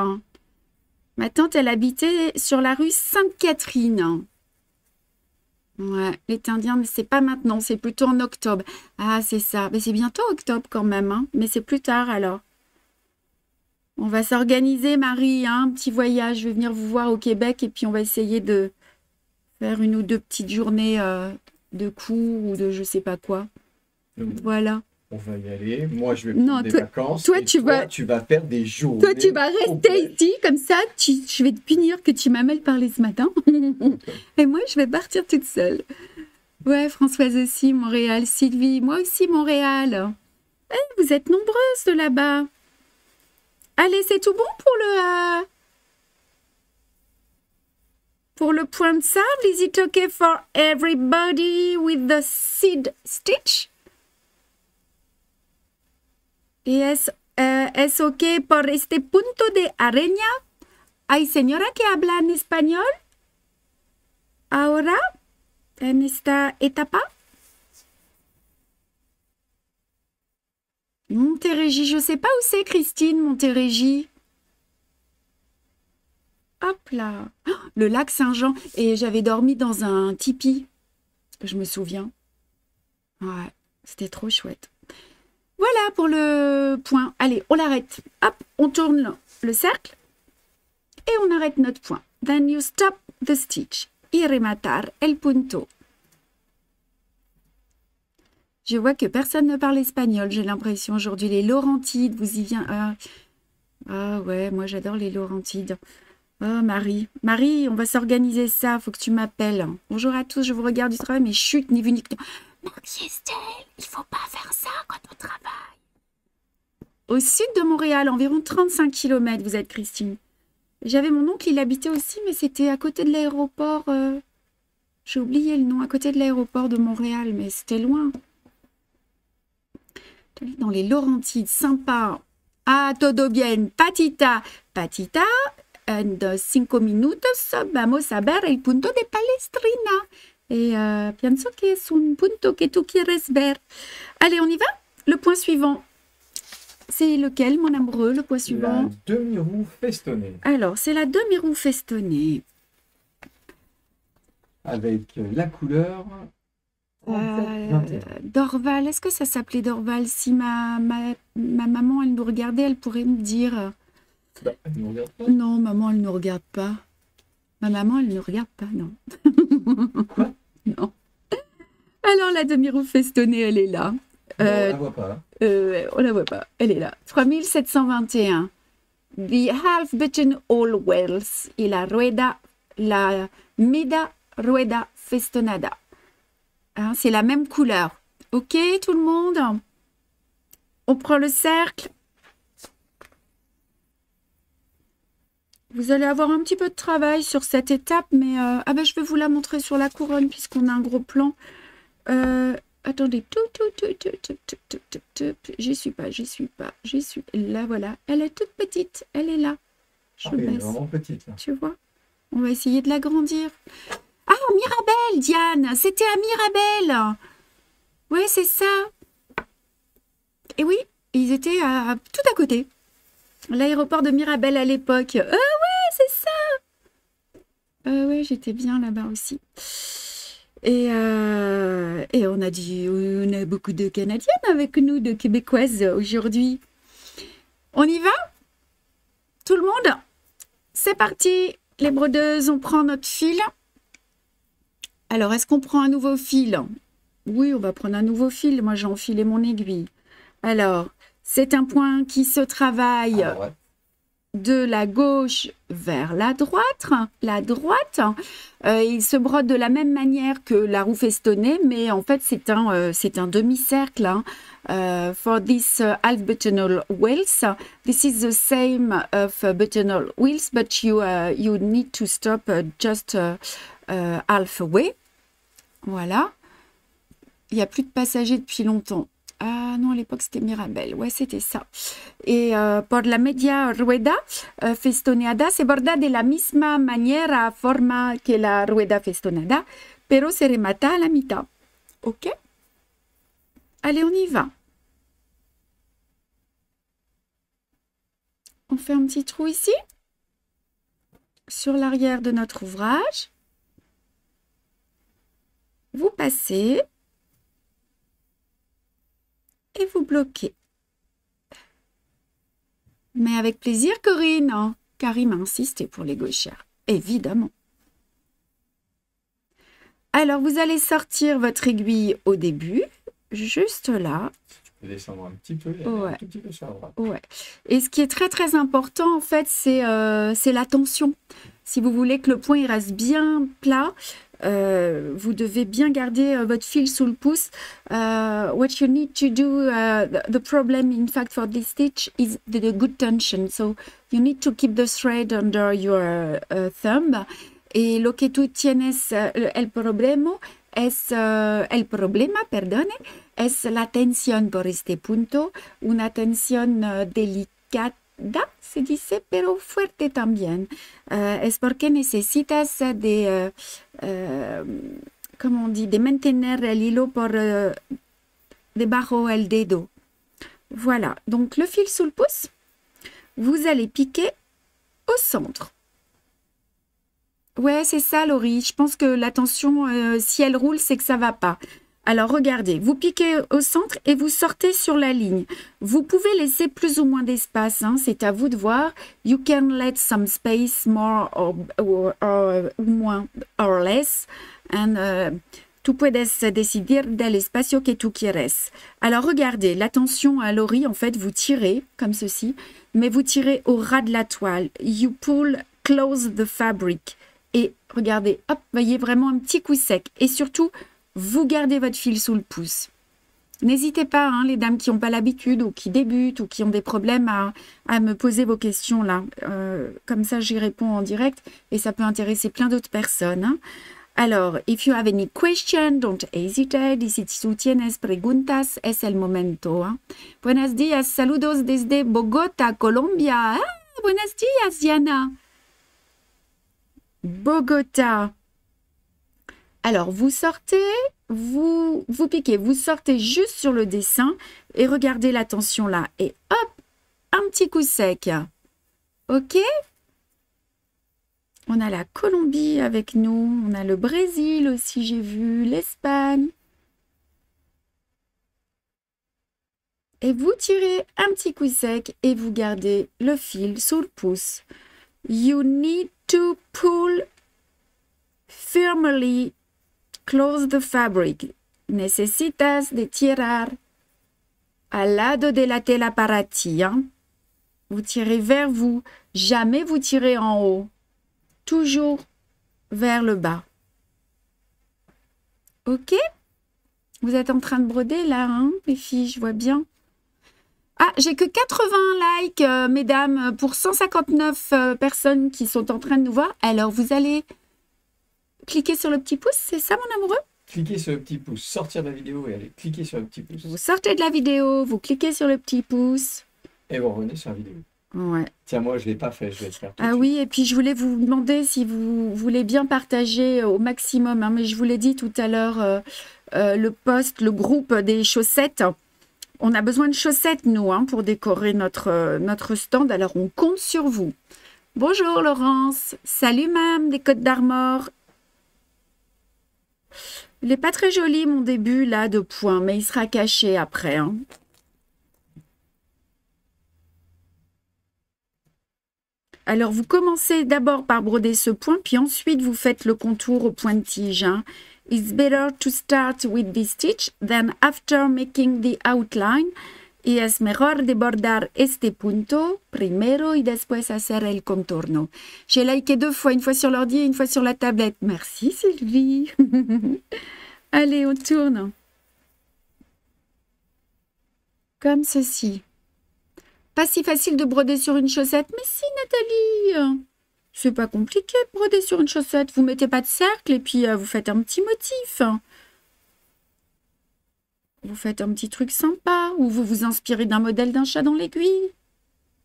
Ma tante, elle habitait sur la rue Sainte-Catherine. Ouais, l'été indien, mais c'est pas maintenant, c'est plutôt en octobre. Ah, c'est ça. Mais c'est bientôt octobre quand même, hein. Mais c'est plus tard alors. On va s'organiser, Marie, hein, un petit voyage. Je vais venir vous voir au Québec et puis on va essayer de faire une ou deux petites journées de cours ou de je sais pas quoi. Voilà. On va y aller. Moi, je vais prendre des vacances. Toi, et tu vas faire des jours. Toi, tu vas rester ici, comme ça, je vais te punir que tu m'as mal parlé ce matin. Et moi, je vais partir toute seule. Ouais, Françoise aussi, Montréal. Sylvie, moi aussi, Montréal. Eh, vous êtes nombreuses de là-bas. Allez, c'est tout bon pour le point de sable? Is it okay for everybody with the seed stitch? Y es ok por este punto de araña. ¿Hay señora que habla en español? Ahora, en esta etapa. Montérégie, je sais pas où c'est, Christine, Montérégie. Hop là. Oh, le lac Saint-Jean. Et j'avais dormi dans un tipi. Je me souviens. Ouais, c'était trop chouette. Voilà pour le point. Allez, on l'arrête. Hop, on tourne le cercle et on arrête notre point. Then you stop the stitch. Y rematar el punto. Je vois que personne ne parle espagnol, j'ai l'impression aujourd'hui. Les Laurentides, vous y venez. Ah ouais, moi j'adore les Laurentides. Oh Marie. Marie, on va s'organiser ça, faut que tu m'appelles. Bonjour à tous, je vous regarde du travail, mais chut, ni vu ni... Marie-Estelle, il faut pas faire ça quand on travaille. Au sud de Montréal, environ 35 km, vous êtes Christine. J'avais mon oncle, il habitait aussi, mais c'était à côté de l'aéroport. J'ai oublié le nom, à côté de l'aéroport de Montréal, mais c'était loin. Dans les Laurentides, sympa. Ah, todo bien, patita. Patita, en 5 minutos vamos a ver el punto de Palestrina. Et pienso que es un punto que tú quieres ver. Allez, on y va? Le point suivant. C'est lequel, mon amoureux, le point suivant? La demi-roue festonnée. Alors, c'est la demi-roue festonnée. Avec la couleur... Dorval, est-ce que ça s'appelait Dorval? Si ma maman, elle nous regardait, elle pourrait me dire... Bah, elle ne nous regarde pas. Non, maman, elle ne nous regarde pas. Ma maman, elle ne nous regarde pas, non. Quoi? Non. Alors, la demi-roue festonnée, elle est là. On la voit pas. On la voit pas. Elle est là. 3721. The half-button all wells et la media rueda festonada. Hein, c'est la même couleur. Ok, tout le monde? On prend le cercle. Vous allez avoir un petit peu de travail sur cette étape, mais je vais vous la montrer sur la couronne puisqu'on a un gros plan. Attendez, j'y suis pas. Là, voilà. Elle est toute petite, elle est là. Je Elle est baisse. vraiment petite. Là. Tu vois? On va essayer de l'agrandir. Ah, Mirabel, Diane, c'était à Mirabel. Ouais, c'est ça. Et oui, ils étaient tout à côté. L'aéroport de Mirabel à l'époque. Ah ouais, c'est ça. Ouais, j'étais bien là-bas aussi. Et on a beaucoup de Canadiennes avec nous, de Québécoises aujourd'hui. On y va? Tout le monde? C'est parti. Les brodeuses, on prend notre fil. Alors, est-ce qu'on prend un nouveau fil? Oui, on va prendre un nouveau fil. Moi, j'ai enfilé mon aiguille. Alors, c'est un point qui se travaille de la gauche vers la droite. Il se brode de la même manière que la roue festonnée, mais en fait, c'est un demi-cercle. Hein. For this half buttonhole wheels, this is the same of buttonhole wheels, but you need to stop just halfway. Voilà. Il n'y a plus de passagers depuis longtemps. Ah non, à l'époque, c'était Mirabel. Ouais, c'était ça. Et por la media rueda festoneada se borda de la misma manera forma que la rueda festonada, pero se remata a la mitad. OK? Allez, on y va. On fait un petit trou ici, sur l'arrière de notre ouvrage. Vous passez et vous bloquez. Mais avec plaisir, Corinne, hein, car il m'a insisté pour les gauchères, évidemment. Alors, vous allez sortir votre aiguille au début, juste là. Tu peux descendre un petit peu, ouais. un tout petit peu sur la droite. Ouais. Et ce qui est très, très important, en fait, c'est la tension. Si vous voulez que le point il reste bien plat, vous devez bien garder votre fil sous le pouce. What you need to do, the problem in fact for this stitch is the good tension. So you need to keep the thread under your thumb. Y lo que tú tienes, el problema es la tensión por este punto, una tensión delicada, se dice, pero fuerte también. Es porque necesitas de, ¿cómo on dit? De mantener el hilo por debajo el dedo. Voilà, donc le fil sous le pouce, vous allez piquer au centre. Ouais, c'est ça, Laurie. Je pense que la tension, si elle roule, c'est que ça va pas. Alors, regardez, vous piquez au centre et vous sortez sur la ligne. Vous pouvez laisser plus ou moins d'espace, hein, c'est à vous de voir. You can let some space more or moins or less. And tú puedes decidir del espacio que tú quieres. Alors, regardez, la tension à Laurie, en fait, vous tirez comme ceci, mais vous tirez au ras de la toile. You pull close the fabric. Et regardez, hop, voyez vraiment un petit coup sec. Et surtout, vous gardez votre fil sous le pouce. N'hésitez pas, hein, les dames qui n'ont pas l'habitude ou qui débutent ou qui ont des problèmes à me poser vos questions là. Comme ça, j'y réponds en direct et ça peut intéresser plein d'autres personnes. Hein. Alors, if you have any question, don't hesitate. Y si tú tienes preguntas, es el momento. Hein. Buenos días, saludos desde Bogotá, Colombia. Ah, buenos días, Diana. Bogota. Alors, vous sortez, vous piquez, vous sortez juste sur le dessin et regardez la tension là. Et hop, un petit coup sec. OK? On a la Colombie avec nous, on a le Brésil aussi, j'ai vu, l'Espagne. Et vous tirez un petit coup sec et vous gardez le fil sous le pouce. You need to pull firmly close the fabric. Necesitas de tirar al lado de la tela para ti. Hein? Vous tirez vers vous. Jamais vous tirez en haut. Toujours vers le bas. OK? Vous êtes en train de broder là, hein, les filles, je vois bien. Ah, j'ai que 80 likes, mesdames, pour 159 personnes qui sont en train de nous voir. Alors, vous allez cliquer sur le petit pouce, c'est ça, mon amoureux? Cliquez sur le petit pouce, sortir de la vidéo et allez cliquer sur le petit pouce. Vous sortez de la vidéo, vous cliquez sur le petit pouce. Et vous revenez sur la vidéo. Ouais. Tiens, moi, je ne l'ai pas fait, je vais le faire tout de Ah suite. oui, et puis je voulais vous demander si vous voulez bien partager au maximum, hein, mais je vous l'ai dit tout à l'heure, le post, le groupe des chaussettes. On a besoin de chaussettes, nous, hein, pour décorer notre stand. Alors, on compte sur vous. Bonjour, Laurence. Salut, Mam, des Côtes d'Armor. Il n'est pas très joli, mon début, là, de point, mais il sera caché après. Hein. Alors, vous commencez d'abord par broder ce point, puis ensuite, vous faites le contour au point de tige. Hein. It's better to start with this stitch than after making the outline. Y es mejor de bordar este punto primero y después hacer el contorno. J'ai liké 2 fois, une fois sur l'ordi et une fois sur la tablette. Merci Sylvie. Allez, on tourne. Comme ceci. Pas si facile de broder sur une chaussette. Mais si, Nathalie, c'est pas compliqué de broder sur une chaussette. Vous mettez pas de cercle et puis vous faites un petit motif. Vous faites un petit truc sympa ou vous vous inspirez d'un modèle d'un chat dans l'aiguille.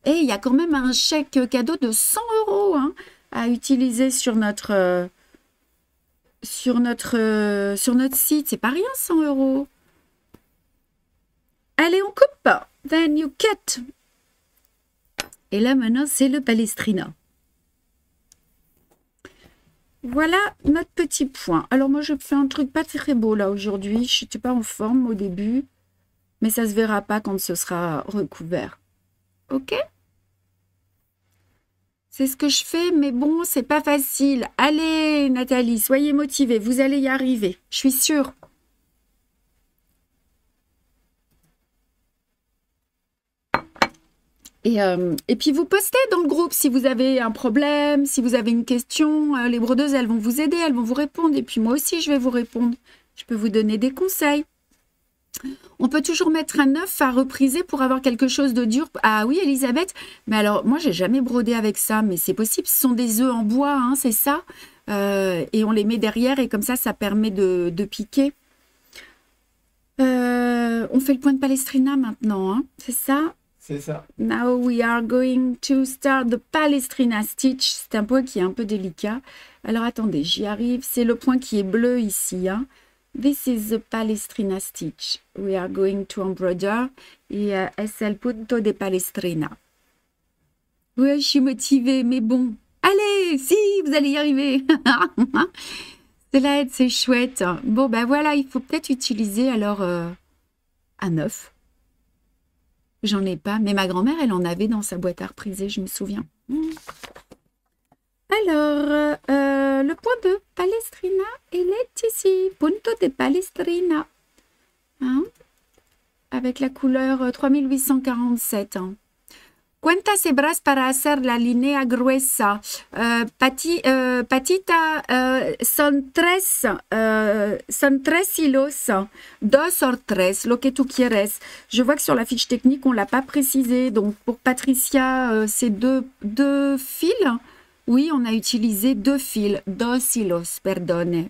Et il y a quand même un chèque cadeau de 100 € hein, à utiliser sur notre site. C'est pas rien, 100 €. Allez, on coupe. Then you cut. Et là, maintenant, c'est le palestrina. Voilà notre petit point. Alors, moi, je fais un truc pas très beau, là, aujourd'hui. Je n'étais pas en forme au début. Mais ça se verra pas quand ce sera recouvert. OK? C'est ce que je fais, mais bon, c'est pas facile. Allez, Nathalie, soyez motivée. Vous allez y arriver. Je suis sûre. Et puis, vous postez dans le groupe si vous avez un problème, si vous avez une question. Les brodeuses, elles vont vous aider, elles vont vous répondre. Et puis, moi aussi, je vais vous répondre. Je peux vous donner des conseils. On peut toujours mettre un œuf à repriser pour avoir quelque chose de dur. Ah oui, Elisabeth. Mais alors, moi, j'ai jamais brodé avec ça, mais c'est possible. Ce sont des œufs en bois, hein, c'est ça. Et on les met derrière et comme ça permet de piquer. On fait le point de palestrina maintenant, hein, c'est ça? C'est ça. Now we are going to start the palestrina stitch. C'est un point qui est un peu délicat. Alors attendez, j'y arrive. C'est le point qui est bleu ici. Hein. This is the palestrina stitch. We are going to embroider. Et es el punto de palestrina. Oui, je suis motivée, mais bon. Allez, si, vous allez y arriver. Cela aide, c'est chouette. Bon, ben voilà, il faut peut-être utiliser alors un œuf. J'en ai pas, mais ma grand-mère, elle en avait dans sa boîte à repriser, je me souviens. Alors, le point de palestrina, il est ici. Punto de palestrina. Hein? Avec la couleur 3847. Hein. ¿Cuántas hebras para hacer la línea gruesa? Patita, son tres hilos, 2 o 3, lo que tú quieres. Je vois que sur la fiche technique, on ne l'a pas précisé. Donc, pour Patricia, c'est deux fils. Oui, on a utilisé 2 fils, 2 hilos, perdone.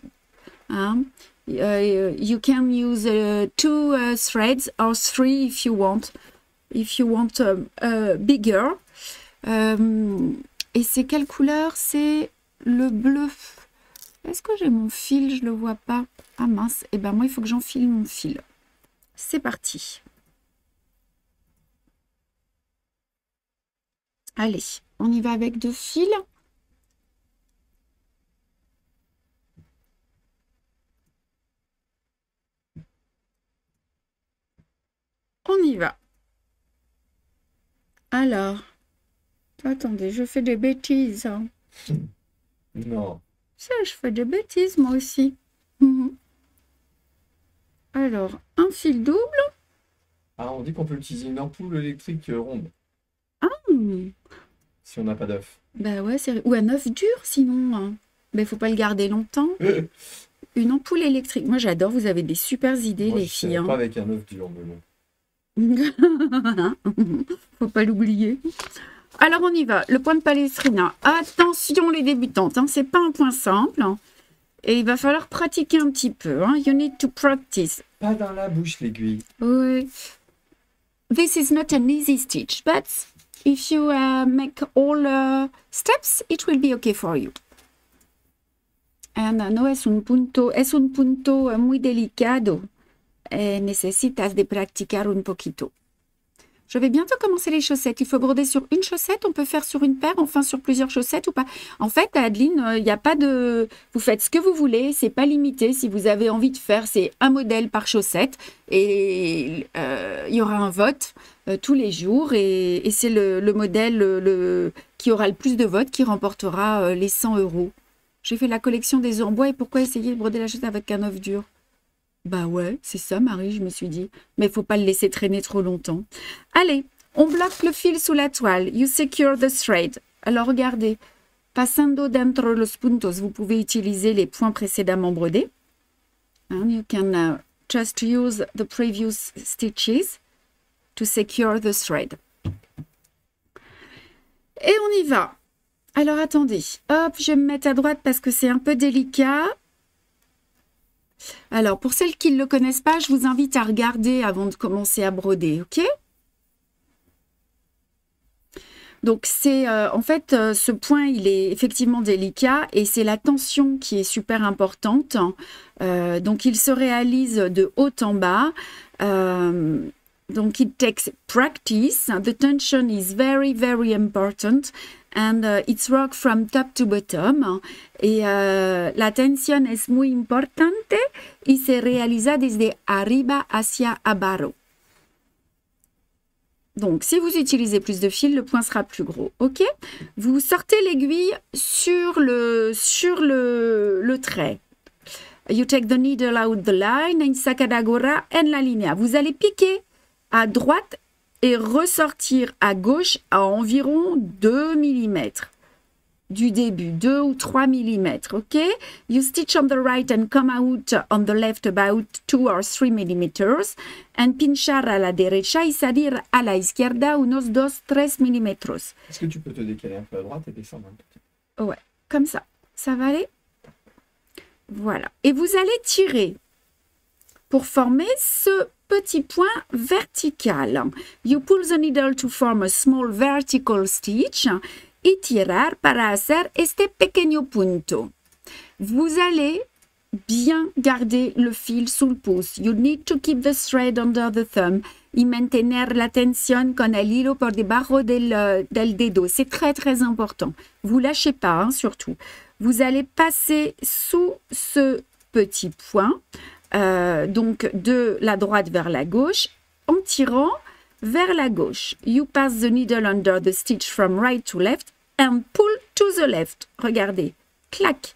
Hein? You can use 2 threads or 3 if you want. If you want bigger. Et c'est quelle couleur? C'est le bleu. Est-ce que j'ai mon fil? Je ne le vois pas. Ah mince. Eh bien, moi, il faut que j'enfile mon fil. C'est parti. Allez, on y va avec 2 fils. On y va. Alors, attendez, je fais des bêtises. Hein. Non. Ça, je fais des bêtises, moi aussi. Alors, un fil double. Ah, on dit qu'on peut utiliser une ampoule électrique ronde. Ah. Si on n'a pas d'œuf. Bah ouais, ou un œuf dur, sinon. Hein. Mais il ne faut pas le garder longtemps. Une ampoule électrique. Moi, j'adore. Vous avez des super idées, moi, les filles. Pas avec un œuf dur, mais bon. Faut pas l'oublier. Alors on y va, le point de palestrina. Attention les débutantes, hein, c'est pas un point simple. Hein, et il va falloir pratiquer un petit peu. Hein, you need to practice. Pas dans la bouche l'aiguille. Oui. This is not an easy stitch, but if you make all steps, it will be okay for you. And no es un punto muy delicado. Necesitas de practicar un poquito. Je vais bientôt commencer les chaussettes. Il faut broder sur une chaussette, on peut faire sur une paire, enfin sur plusieurs chaussettes ou pas. En fait, Adeline, il n'y a pas de... Vous faites ce que vous voulez, c'est pas limité. Si vous avez envie de faire, c'est un modèle par chaussette et il y aura un vote tous les jours et c'est le modèle qui aura le plus de votes qui remportera les 100 €. J'ai fait la collection des œufs en bois et pourquoi essayer de broder la chose avec un œuf dur? Bah ouais, c'est ça, Marie, je me suis dit. Mais il faut pas le laisser traîner trop longtemps. Allez, on bloque le fil sous la toile. You secure the thread. Alors regardez, passando dentro los puntos, vous pouvez utiliser les points précédemment brodés. You can just use the previous stitches to secure the thread. Et on y va. Alors attendez, hop, je vais me mettre à droite parce que c'est un peu délicat. Alors pour celles qui ne le connaissent pas, je vous invite à regarder avant de commencer à broder, ok? Donc c'est en fait ce point il est effectivement délicat et c'est la tension qui est super importante. Donc il se réalise de haut en bas. Donc it takes practice. The tension is very very important and it's work from top to bottom. Et la tensión es muy importante y se realiza desde arriba hacia abajo. Donc, si vous utilisez plus de fil, le point sera plus gros. OK? Vous sortez l'aiguille sur le trait. You take the needle out the line and sacadagora en la linea. Vous allez piquer à droite et ressortir à gauche à environ 2 mm du début, 2 ou 3 mm. OK? You stitch on the right and come out on the left about 2 or 3 mm and pinchar a la derecha y salir a la izquierda unos 2-3 mm. Est-ce que tu peux te décaler un peu à droite et descendre un peu? Ouais, comme ça. Ça va aller? Voilà. Et vous allez tirer pour former ce petit point vertical. You pull the needle to form a small vertical stitch y tirar para hacer este pequeño punto. Vous allez bien garder le fil sous le pouce. You need to keep the thread under the thumb y mantener la tensión con el hilo por debajo del dedo. C'est très très important. Vous lâchez pas, hein, surtout. Vous allez passer sous ce petit point, donc de la droite vers la gauche, en tirant vers la gauche. You pass the needle under the stitch from right to left and pull to the left. Regardez, clac.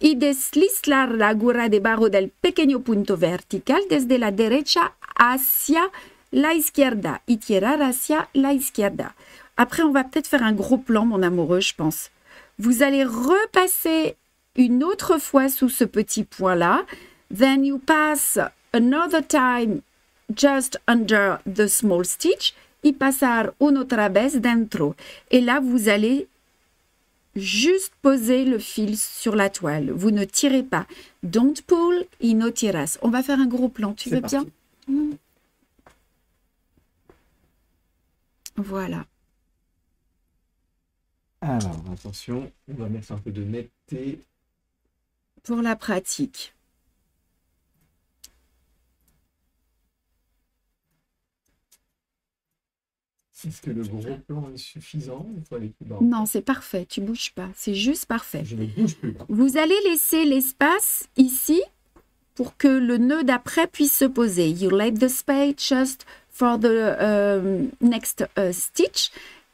Y deslizar la aguja debajo del pequeño punto vertical desde la derecha hacia la izquierda. Y tirar hacia la izquierda. Après, on va peut-être faire un gros plan, mon amoureux, je pense. Vous allez repasser une autre fois sous ce petit point-là. Then you pass another time just under the small stitch. Y pasar otra vez dentro. Et là, vous allez juste poser le fil sur la toile. Vous ne tirez pas. Don't pull y no tiras. On va faire un gros plan. Tu veux bien? Voilà. Alors, attention, on va mettre un peu de netteté. Pour la pratique. Est-ce que le gros plan est suffisant ou faut aller plus bas? Non, c'est parfait. Tu bouges pas. C'est juste parfait. Je ne bouge plus. Vous allez laisser l'espace ici pour que le nœud d'après puisse se poser. You let the space just for the next stitch.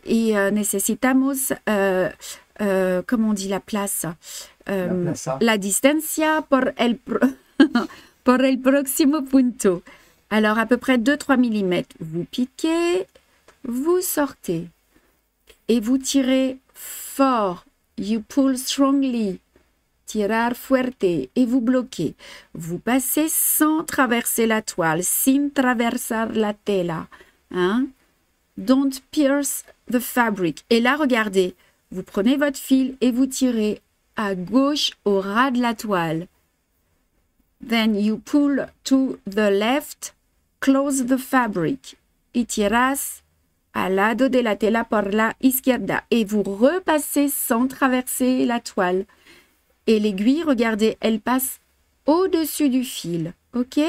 Et necesitamos, comment on dit la place? La distancia por el, por el próximo punto. Alors, à peu près 2-3 mm. Vous piquez, vous sortez. Et vous tirez fort. You pull strongly. Tirar fuerte. Et vous bloquez. Vous passez sans traverser la toile, sin traversar la tela. Hein? Don't pierce the fabric. Et là, regardez, vous prenez votre fil et vous tirez à gauche au ras de la toile. Then you pull to the left, close the fabric. Y tiras al lado de la tela por la izquierda. Et vous repassez sans traverser la toile. Et l'aiguille, regardez, elle passe au-dessus du fil. OK?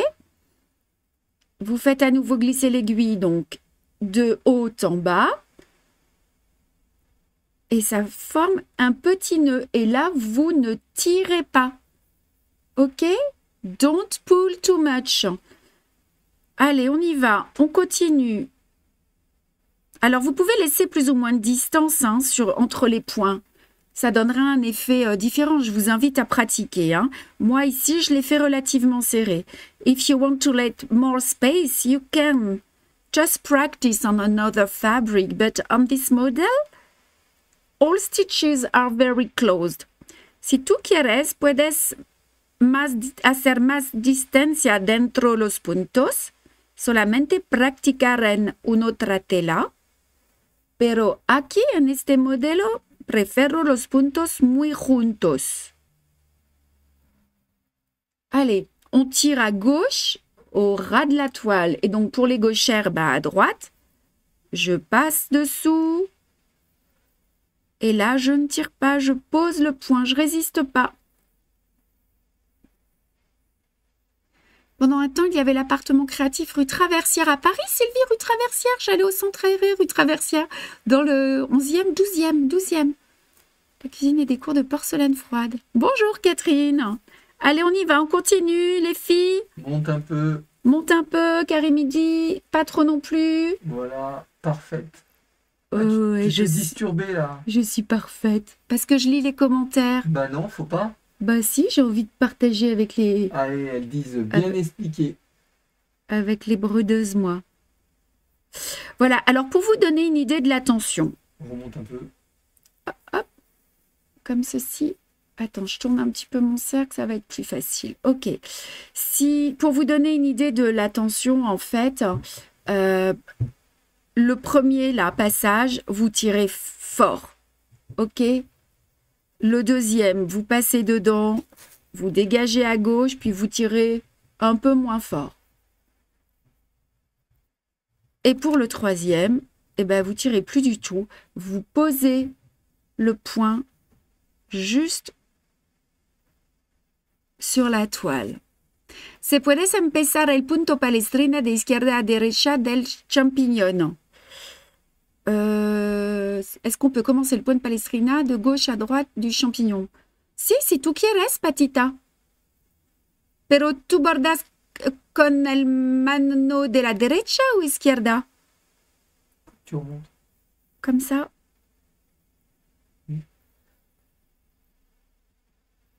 Vous faites à nouveau glisser l'aiguille, donc, de haut en bas. Et ça forme un petit nœud. Et là, vous ne tirez pas. OK? Don't pull too much. Allez, on y va. On continue. Alors, vous pouvez laisser plus ou moins de distance hein, entre les points. Ça donnera un effet différent. Je vous invite à pratiquer. Hein. Moi, ici, je l'ai fait relativement serré. If you want to let more space, you can just practice on another fabric. But on this model, all stitches are very closed. Si tú quieres, puedes hacer más distancia dentro los puntos. Solamente practicar en una otra tela. Pero aquí, en este modelo, prefiero los puntos muy juntos. Allez, on tire à gauche au ras de la toile. Et donc, pour les gauchères, à droite. Je passe dessous. Et là, je ne tire pas, je pose le point, je résiste pas. Pendant un temps, il y avait l'appartement créatif rue Traversière à Paris. Sylvie, rue Traversière. J'allais au centre aéré rue Traversière, dans le 11e, 12e. La cuisine et des cours de porcelaine froide. Bonjour Catherine. Allez, on y va, on continue les filles. Monte un peu. Monte un peu, Karimidi. Pas trop non plus. Voilà, parfaite. Ouais, tu t'es disturbée là. Je suis parfaite. Parce que je lis les commentaires. Bah non, faut pas. Bah si, j'ai envie de partager avec les... Allez, elles disent bien expliqué. Avec les brodeuses, moi. Voilà, alors pour vous donner une idée de la tension. On remonte un peu. Hop, comme ceci. Attends, je tourne un petit peu mon cercle, ça va être plus facile. Ok. Pour vous donner une idée de la tension, en fait, le premier, là, passage, vous tirez fort. Ok ? Le deuxième, vous passez dedans, vous dégagez à gauche, puis vous tirez un peu moins fort. Et pour le troisième, eh ben, vous tirez plus du tout. Vous posez le point juste sur la toile. Se puedes empezar el punto palestrina de izquierda a derecha del champignón. Est-ce qu'on peut commencer le point de palestrina de gauche à droite du champignon? Si tú quieres, Patita. Pero tú bordas con el mano de la derecha ou izquierda? Tu remontes. Comme ça.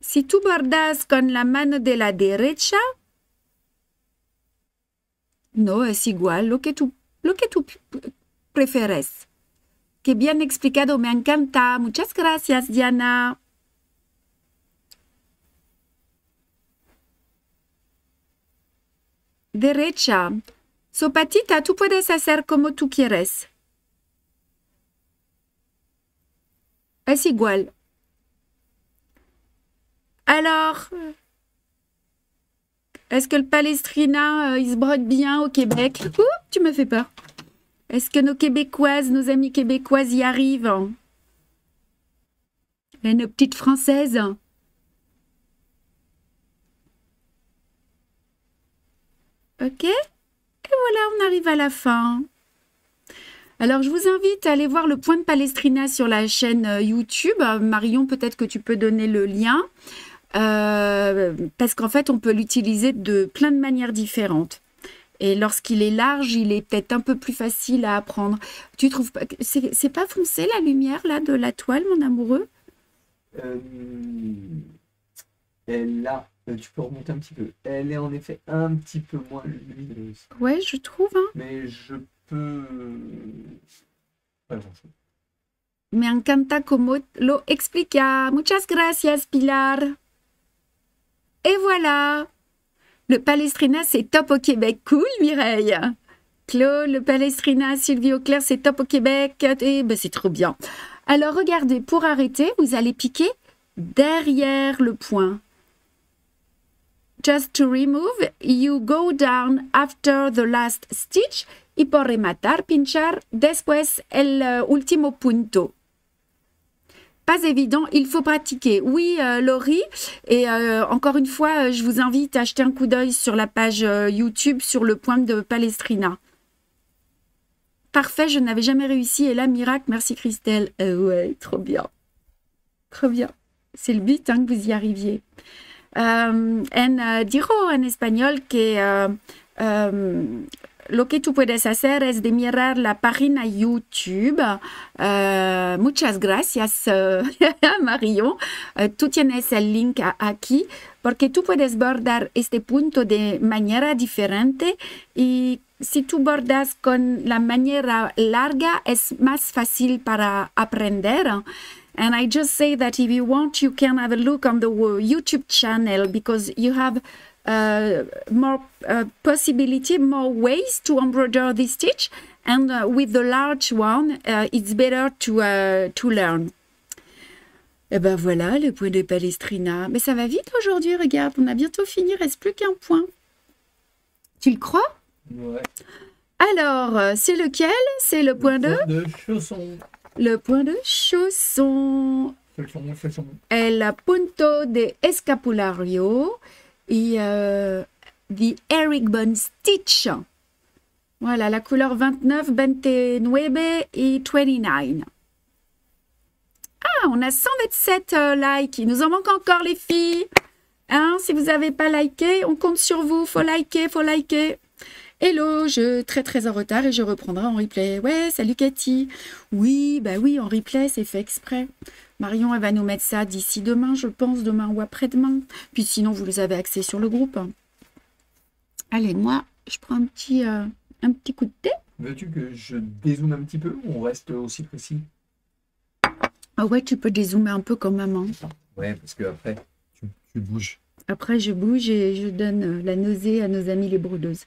Si tú bordas con la mano de la derecha, no, es igual, lo que tú prefieres. Que bien explicado, me encanta. Muchas gracias, Diana. Derecha. So, Patita, tú puedes hacer como tú quieres. Es igual. Alors, est-ce que le palestrina, il se brode bien au Québec? Ouh, tu me fais peur. Est-ce que nos Québécoises, nos amies québécoises y arrivent? Et nos petites Françaises? Ok? Et voilà, on arrive à la fin. Alors, je vous invite à aller voir le point de palestrina sur la chaîne YouTube. Marion, peut-être que tu peux donner le lien. Parce qu'en fait, on peut l'utiliser de plein de manières différentes. Et lorsqu'il est large, il est peut-être un peu plus facile à apprendre. Tu trouves pas que c'est pas foncé la lumière là de la toile, mon amoureux? Là, tu peux remonter un petit peu. Elle est en effet un petit peu moins lumineuse. Ouais, je trouve. Hein. Mais je peux... Pas grand-chose. Me encanta como lo explica. Muchas gracias, Pilar. Et voilà. Le palestrina, c'est top au Québec. Cool, Mireille. Claude, le palestrina, Sylvie Auclair, c'est top au Québec. Et ben, c'est trop bien. Alors, regardez, pour arrêter, vous allez piquer derrière le point. Just to remove, you go down after the last stitch y por rematar, pinchar después el último punto. Pas évident, il faut pratiquer. Oui, Laurie, et encore une fois, je vous invite à jeter un coup d'œil sur la page YouTube sur le point de palestrina. Parfait, je n'avais jamais réussi. Et là, miracle, merci Christelle. Ouais, trop bien. Trop bien. C'est le but hein, que vous y arriviez. Dijo en espagnol que lo que tú puedes hacer es de mirar la página YouTube. Muchas gracias, Marion. Tú tienes el link aquí porque tú puedes bordar este punto de manera diferente y si tú bordas con la manera larga es más fácil para aprender. And I just say that if you want, you can have a look on the YouTube channel because you have more possibility, more ways to embroider this stitch, and with the large one, it's better to learn. Et ben voilà, le point de Palestrina. Mais ça va vite aujourd'hui, regarde, on a bientôt fini, il reste plus qu'un point. Tu le crois? Ouais. Alors, c'est lequel? C'est le point de chausson. Le point de chausson. Chausson. El punto de escapulario. Et the Herringbone Stitch. Voilà, la couleur 29, 29 et 29. Ah, on a 127 likes. Il nous en manque encore, les filles. Hein, si vous n'avez pas liké, on compte sur vous. Faut liker, faut liker. Hello, je très en retard et je reprendrai en replay. Ouais, salut Cathy. Oui, bah oui, en replay, c'est fait exprès. Marion, elle va nous mettre ça d'ici demain, je pense, demain ou après-demain. Puis sinon, vous les avez accès sur le groupe. Allez, moi, je prends un petit coup de thé. Veux-tu que je dézoome un petit peu ou on reste aussi précis? Ah ouais, tu peux dézoomer un peu quand même. Hein. Ouais, parce que après, tu bouges. Après, je bouge et je donne la nausée à nos amis les brodeuses.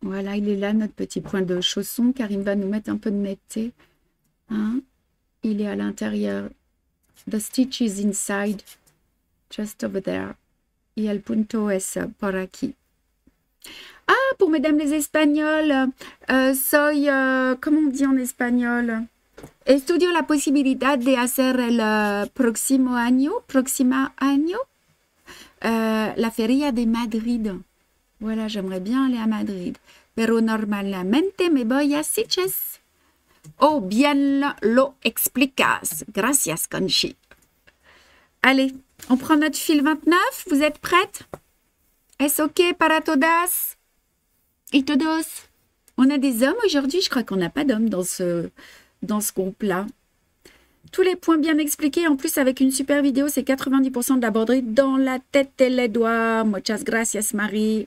Voilà, il est là, notre petit point de chausson. Karim va nous mettre un peu de netteté. Hein? Il est à l'intérieur. The stitch is inside. Just over there. Y el punto es por aquí. Ah, pour mesdames les Espagnoles, soy, comment on dit en espagnol? Estudio la posibilidad de hacer el próxima año, la feria de Madrid. Voilà, j'aimerais bien aller à Madrid. Pero normalmente me voy a Sitges. Oh, bien lo explicas. Gracias, Conchi. Allez, on prend notre fil 29. Vous êtes prêtes? Est-ce OK para todas? Et todos? On a des hommes aujourd'hui? Je crois qu'on n'a pas d'hommes dans ce groupe-là. Tous les points bien expliqués. En plus, avec une super vidéo, c'est 90% de la broderie dans la tête et les doigts. Muchas gracias, Marie.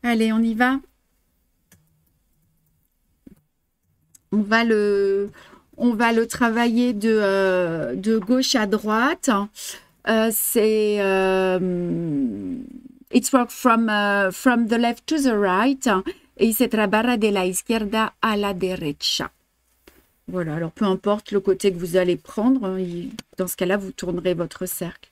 Allez, on y va. On va le travailler de gauche à droite. C'est it's work from the left to the right. Et se trabaja de la izquierda a la derecha. Voilà, alors peu importe le côté que vous allez prendre, dans ce cas-là, vous tournerez votre cercle.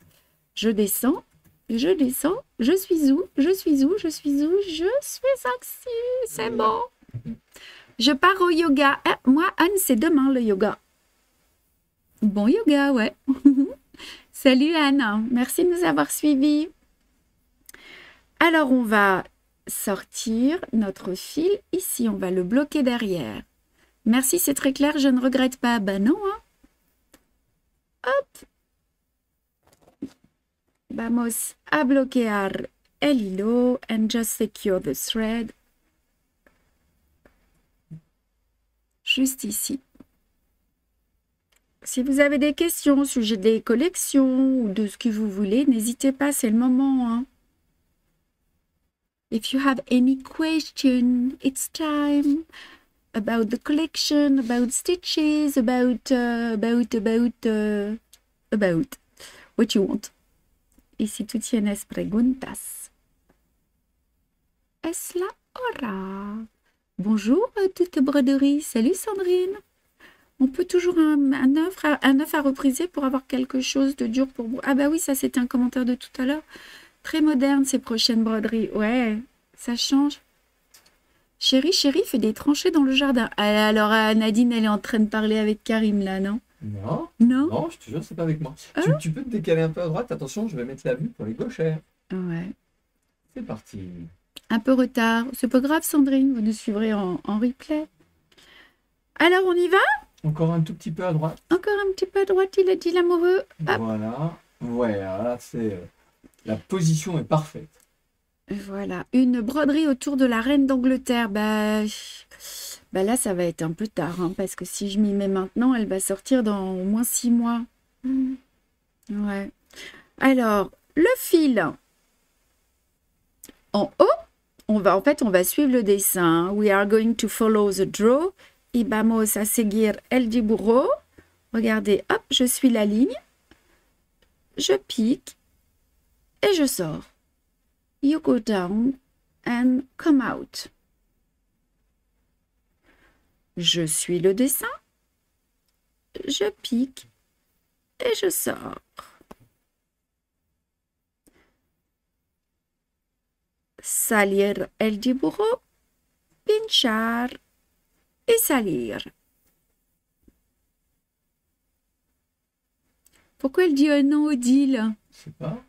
Je descends, je descends, je suis où? Je suis où? Je suis où? Je suis ici, c'est bon. Je pars au yoga. Ah, moi, Anne, c'est demain le yoga. Bon yoga, ouais. Salut Anne, merci de nous avoir suivis. Alors, on va sortir notre fil. Ici, on va le bloquer derrière. Merci, c'est très clair, je ne regrette pas. Ben non, hein. Hop. Vamos a bloquear el hilo and just secure the thread. Juste ici. Si vous avez des questions au sujet des collections ou de ce que vous voulez, n'hésitez pas, c'est le moment. Hein. If you have any question, it's time. About the collection, about stitches, about what you want. Y si tú tienes preguntas. Es la hora. Bonjour toute broderie. Salut Sandrine. On peut toujours un œuf à repriser pour avoir quelque chose de dur pour vous. Ah bah oui, ça c'était un commentaire de tout à l'heure. Très moderne ces prochaines broderies. Ouais, ça change. Chérie fait des tranchées dans le jardin. Alors Nadine, elle est en train de parler avec Karim là, non? Non. Non? Non, je te jure, c'est pas avec moi. Tu peux te décaler un peu à droite. Attention, je vais mettre la vue pour les gauchères. Ouais. C'est parti. Un peu retard. C'est pas grave, Sandrine. Vous nous suivrez en replay. Alors, on y va? Encore un tout petit peu à droite. Encore un petit peu à droite, il a dit l'amoureux. Voilà. Ouais, là, c'est... la position est parfaite. Voilà, une broderie autour de la reine d'Angleterre. Bah là, ça va être un peu tard, hein, parce que si je m'y mets maintenant, elle va sortir dans au moins 6 mois. Ouais. Alors, le fil. En haut, on va suivre le dessin. We are going to follow the draw. Y vamos a seguir el dibujo. Regardez, hop, je suis la ligne. Je pique et je sors. You go down and come out. Je suis le dessin. Je pique et je sors. Salir el dibujo, pinchar et salir. Pourquoi elle dit un non, Odile? Je sais pas.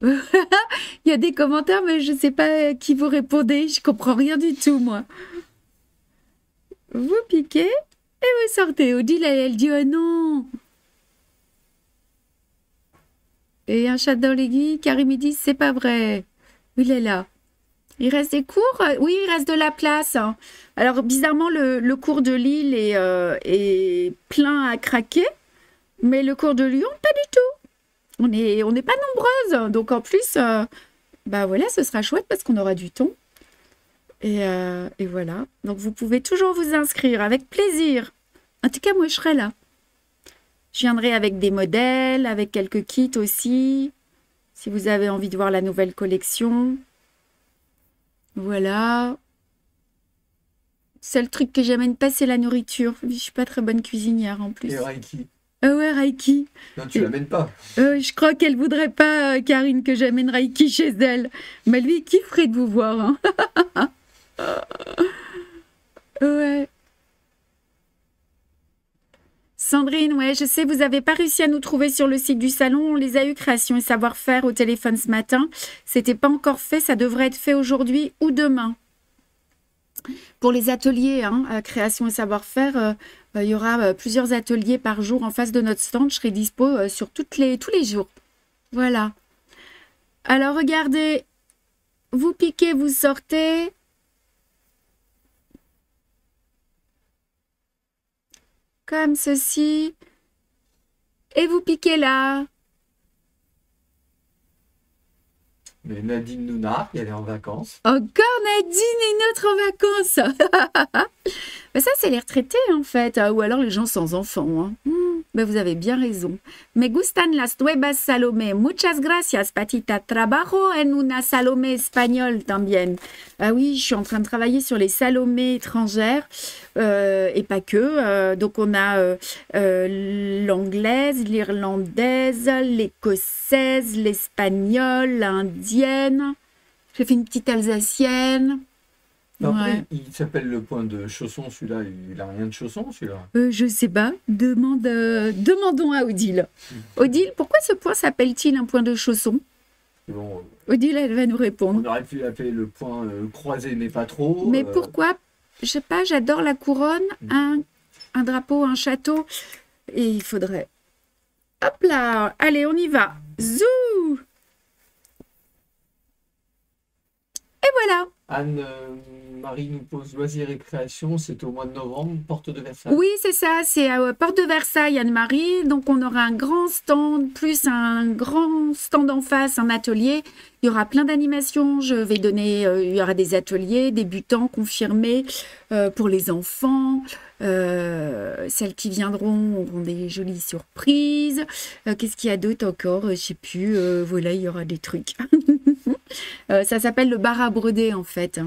Il y a des commentaires, mais je ne sais pas qui vous répondez. Je comprends rien du tout, moi. Vous piquez et vous sortez. Odile, elle dit un non. Et un chat dans l'aiguille, Karim il dit c'est pas vrai. Il est là. Il reste des cours? Oui, il reste de la place, hein. Alors, bizarrement, le cours de Lille est plein à craquer, mais le cours de Lyon, pas du tout. On n'est pas nombreuses. Donc, en plus, bah voilà, ce sera chouette parce qu'on aura du temps. Et voilà. Donc, vous pouvez toujours vous inscrire avec plaisir. En tout cas, moi, je serai là. Je viendrai avec des modèles, avec quelques kits aussi, si vous avez envie de voir la nouvelle collection. Voilà. Seul truc que j'amène pas, c'est la nourriture. Je suis pas très bonne cuisinière en plus. Et Reiki. Ah ouais, Reiki. Non, tu l'amènes pas. Je crois qu'elle voudrait pas, Karine, que j'amène Reiki chez elle. Mais lui, il kifferait de vous voir, hein. Ouais. Sandrine, ouais, je sais, vous n'avez pas réussi à nous trouver sur le site du salon. On les a eu, Création et Savoir-faire, au téléphone ce matin. C'était pas encore fait, ça devrait être fait aujourd'hui ou demain. Pour les ateliers, hein, Création et Savoir-faire, il y aura plusieurs ateliers par jour en face de notre stand. Je serai dispo sur tous les jours. Voilà. Alors, regardez, vous piquez, vous sortez. Comme ceci. Et vous piquez là. Mais Nadine Nounard, elle est en vacances. Encore Nadine et notre en vacances. Mais ça, c'est les retraités, en fait. Ou alors les gens sans enfants. Hein. Mais vous avez bien raison. Me gustan las nuevas Salomé. Muchas gracias, patita. Trabajo en una Salomé espagnole también. Ah oui, je suis en train de travailler sur les Salomé étrangères. Et pas que. Donc, on a l'anglaise, l'irlandaise, l'écossaise, l'espagnole, l'indienne. J'ai fait une petite alsacienne. Après, Ouais. il s'appelle le point de chausson, celui-là. Il a rien de chausson, celui-là. Je sais pas. Demandons à Odile. Odile, pourquoi ce point s'appelle-t-il un point de chausson? Bon, Odile, elle va nous répondre. on aurait pu l'appeler le point croisé, mais pas trop. Mais pourquoi? Je sais pas, j'adore la couronne, un drapeau, un château. Et il faudrait... Hop là! Allez, on y va! Zou! Et voilà! Anne-Marie nous pose loisirs et création, c'est au mois de novembre, porte de Versailles. Oui, c'est ça, c'est à Porte de Versailles, Anne-Marie. Donc, on aura un grand stand, plus un grand stand en face, un atelier. Il y aura plein d'animations. Il y aura des ateliers débutants, confirmés pour les enfants. Celles qui viendront auront des jolies surprises. Qu'est-ce qu'il y a d'autre encore? Je sais plus. Voilà, il y aura des trucs. Ça s'appelle le bar à broder, en fait.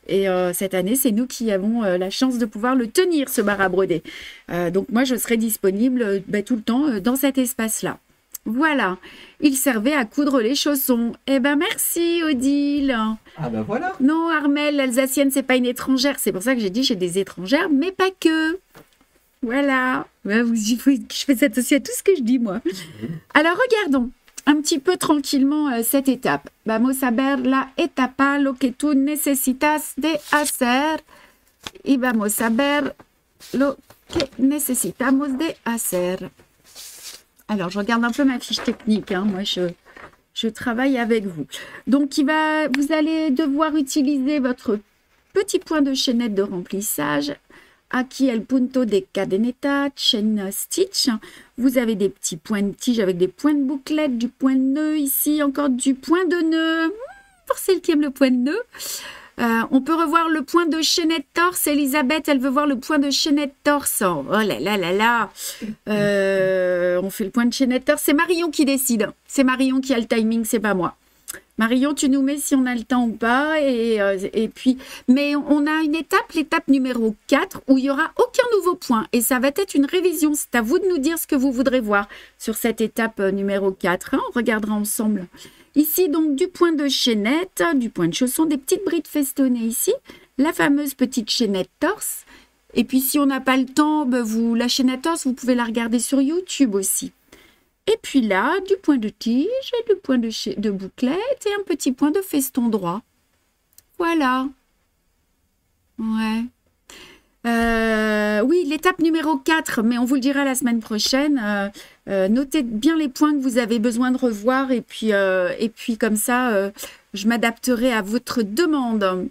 Et cette année, c'est nous qui avons la chance de pouvoir le tenir, ce bar à broder. Donc moi, je serai disponible tout le temps dans cet espace-là. Voilà, il servait à coudre les chaussons. Eh ben merci, Odile. Ah ben voilà. Non, Armelle, l'Alsacienne, c'est pas une étrangère. C'est pour ça que j'ai dit j'ai des étrangères, mais pas que. Voilà. Il faut que je fasse attention à tout ce que je dis, moi. Alors, regardons un petit peu tranquillement cette étape. Vamos a ver la etapa, lo que tú necesitas de hacer. Y vamos a ver lo que necesitamos de hacer. Alors, je regarde un peu ma fiche technique. Hein. Moi, je Je travaille avec vous. Donc, vous allez devoir utiliser votre petit point de chaînette de remplissage. Aquí el punto de cadeneta, chain stitch. Vous avez des petits points de tige avec des points de bouclette, du point de nœud ici, encore du point de nœud. Pour celles qui aiment le point de nœud. On peut revoir le point de chaînette torse. Elisabeth, elle veut voir le point de chaînette torse. Oh là là là là. On fait le point de chaînette torse. C'est Marion qui décide. C'est Marion qui a le timing, c'est pas moi. Marion, tu nous mets si on a le temps ou pas. Et puis, mais on a une étape, l'étape numéro 4, où il n'y aura aucun nouveau point. Et ça va être une révision. C'est à vous de nous dire ce que vous voudrez voir sur cette étape numéro 4. Hein, on regardera ensemble. Ici, donc, du point de chaînette, du point de chausson, des petites brides festonnées ici. La fameuse petite chaînette torse. Et puis, si on n'a pas le temps, ben la chaînette torse, vous pouvez la regarder sur YouTube aussi. Et puis là, du point de tige et du point de bouclette et un petit point de feston droit. Voilà. Ouais. Oui, l'étape numéro 4, mais on vous le dira la semaine prochaine. Notez bien les points que vous avez besoin de revoir et puis comme ça, je m'adapterai à votre demande.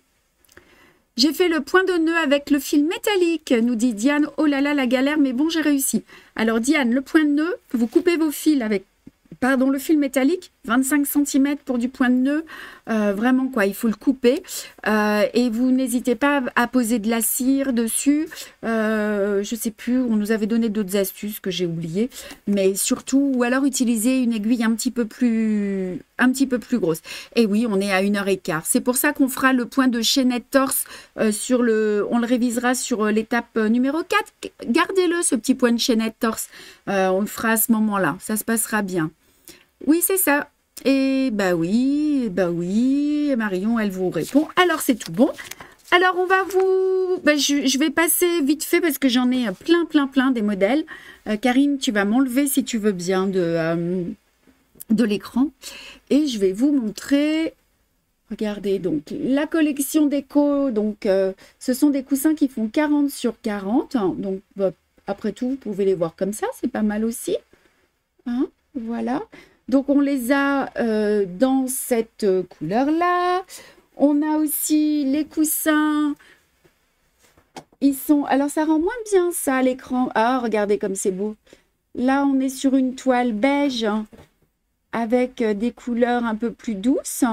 J'ai fait le point de nœud avec le fil métallique, nous dit Diane. Oh là là, la galère, mais bon, j'ai réussi. Alors Diane, le point de nœud, vous coupez vos fils avec, le fil métallique, 25 cm pour du point de nœud. Vraiment, quoi, il faut le couper. Et vous n'hésitez pas à poser de la cire dessus. Je ne sais plus, on nous avait donné d'autres astuces que j'ai oubliées. Mais surtout, ou alors utiliser une aiguille un petit peu plus grosse. Et oui, on est à 1h15. C'est pour ça qu'on fera le point de chaînette torse on le révisera sur l'étape numéro 4. Gardez-le, ce petit point de chaînette torse. On le fera à ce moment-là. Ça se passera bien. Oui, c'est ça. Et bah oui, Marion, elle vous répond. Alors, c'est tout bon. Alors, on va je vais passer vite fait parce que j'en ai plein des modèles. Karine, tu vas m'enlever si tu veux bien de l'écran. Et je vais vous montrer. Regardez, donc, la collection déco. Donc, ce sont des coussins qui font 40 sur 40. Donc, après tout, vous pouvez les voir comme ça. C'est pas mal aussi. Hein, voilà. Donc, on les a dans cette couleur-là. On a aussi les coussins. Ils sont... Alors, ça rend moins bien ça à l'écran. Ah, regardez comme c'est beau. Là, on est sur une toile beige avec des couleurs un peu plus douces.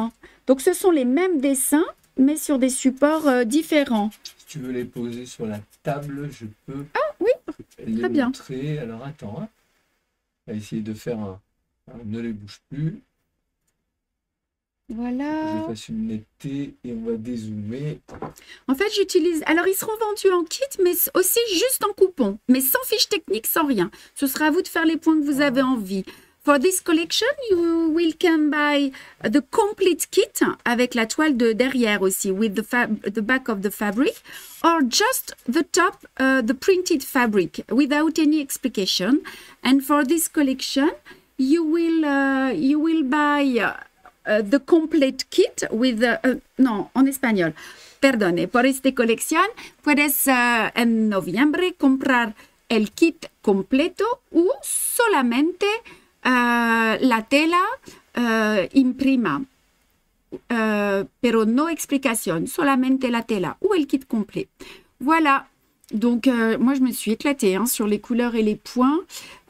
Donc, ce sont les mêmes dessins, mais sur des supports différents. Si tu veux les poser sur la table, je peux très bien. Montrer. Alors, attends. Hein. On va essayer de faire un... Ne les bouge plus. Voilà. Je fasse une netteté et on va dézoomer. En fait, j'utilise... Alors, ils seront vendus en kit, mais aussi juste en coupon. Mais sans fiche technique, sans rien. Ce sera à vous de faire les points que vous avez envie. For this collection, you will can buy the complete kit avec la toile de derrière aussi, with the back of the fabric, or just the top, the printed fabric, without any explication. And for this collection, you will buy the complete kit with no, en español. Perdone, por esta colección puedes en noviembre comprar el kit completo o solamente la tela imprima. Pero no explicación, solamente la tela ou el kit complet. Voilà. Donc, moi, je me suis éclatée hein, sur les couleurs et les points.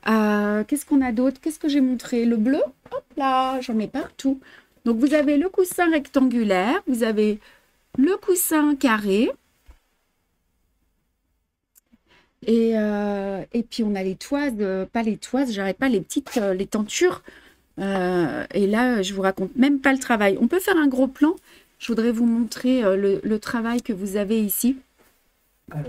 Qu'est-ce qu'on a d'autre? Qu'est-ce que j'ai montré? Le bleu? Hop là, j'en ai partout. Donc, vous avez le coussin rectangulaire, vous avez le coussin carré. Et puis, on a les toises, pas les toises, j'arrête pas, les petites, les tentures. Et là, je vous raconte même pas le travail. On peut faire un gros plan. Je voudrais vous montrer le travail que vous avez ici. Alors.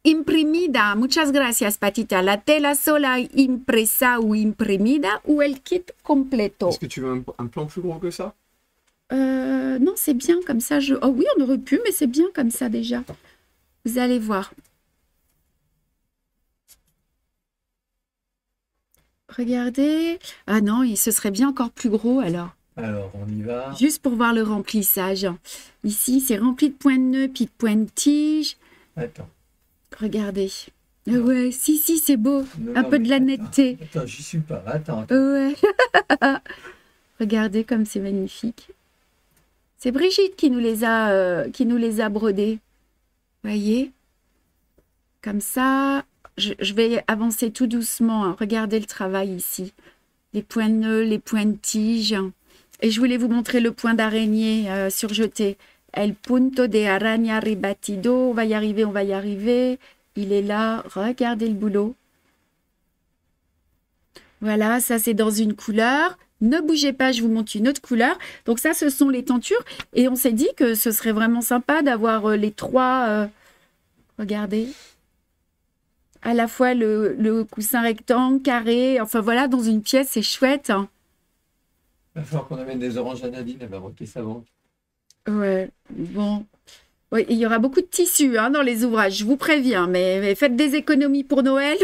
Imprimida, muchas gracias, Patita. La tela sola impresa ou imprimida ou el kit completo. Est-ce que tu veux un plan plus gros que ça? Non, c'est bien comme ça. Oh oui, on aurait pu, mais c'est bien comme ça déjà. Vous allez voir. Regardez. Ah non, ce serait bien encore plus gros alors. Alors, on y va. Juste pour voir le remplissage. Ici, c'est rempli de points de nœud puis de points de tige. Attends. Regardez. Ouais, si, c'est beau. Un peu de la netteté. Attends, j'y suis pas. Attends. Ouais. Regardez comme c'est magnifique. C'est Brigitte qui nous les a brodés. Voyez? Comme ça, je vais avancer tout doucement, hein. Regardez le travail ici. Les points de nœud, les points de tige. Et je voulais vous montrer le point d'araignée surjeté. El punto de araña rebatido. On va y arriver, on va y arriver. Il est là. Regardez le boulot. Voilà, ça c'est dans une couleur. Ne bougez pas, je vous montre une autre couleur. Donc ça, ce sont les tentures. Et on s'est dit que ce serait vraiment sympa d'avoir les trois... regardez. À la fois le coussin rectangle, carré. Enfin voilà, dans une pièce, c'est chouette. Hein. Il va falloir qu'on amène des oranges à Nadine, elle va broquer sa banque. Ouais, bon. Oui, il y aura beaucoup de tissus hein, dans les ouvrages, je vous préviens. Mais faites des économies pour Noël.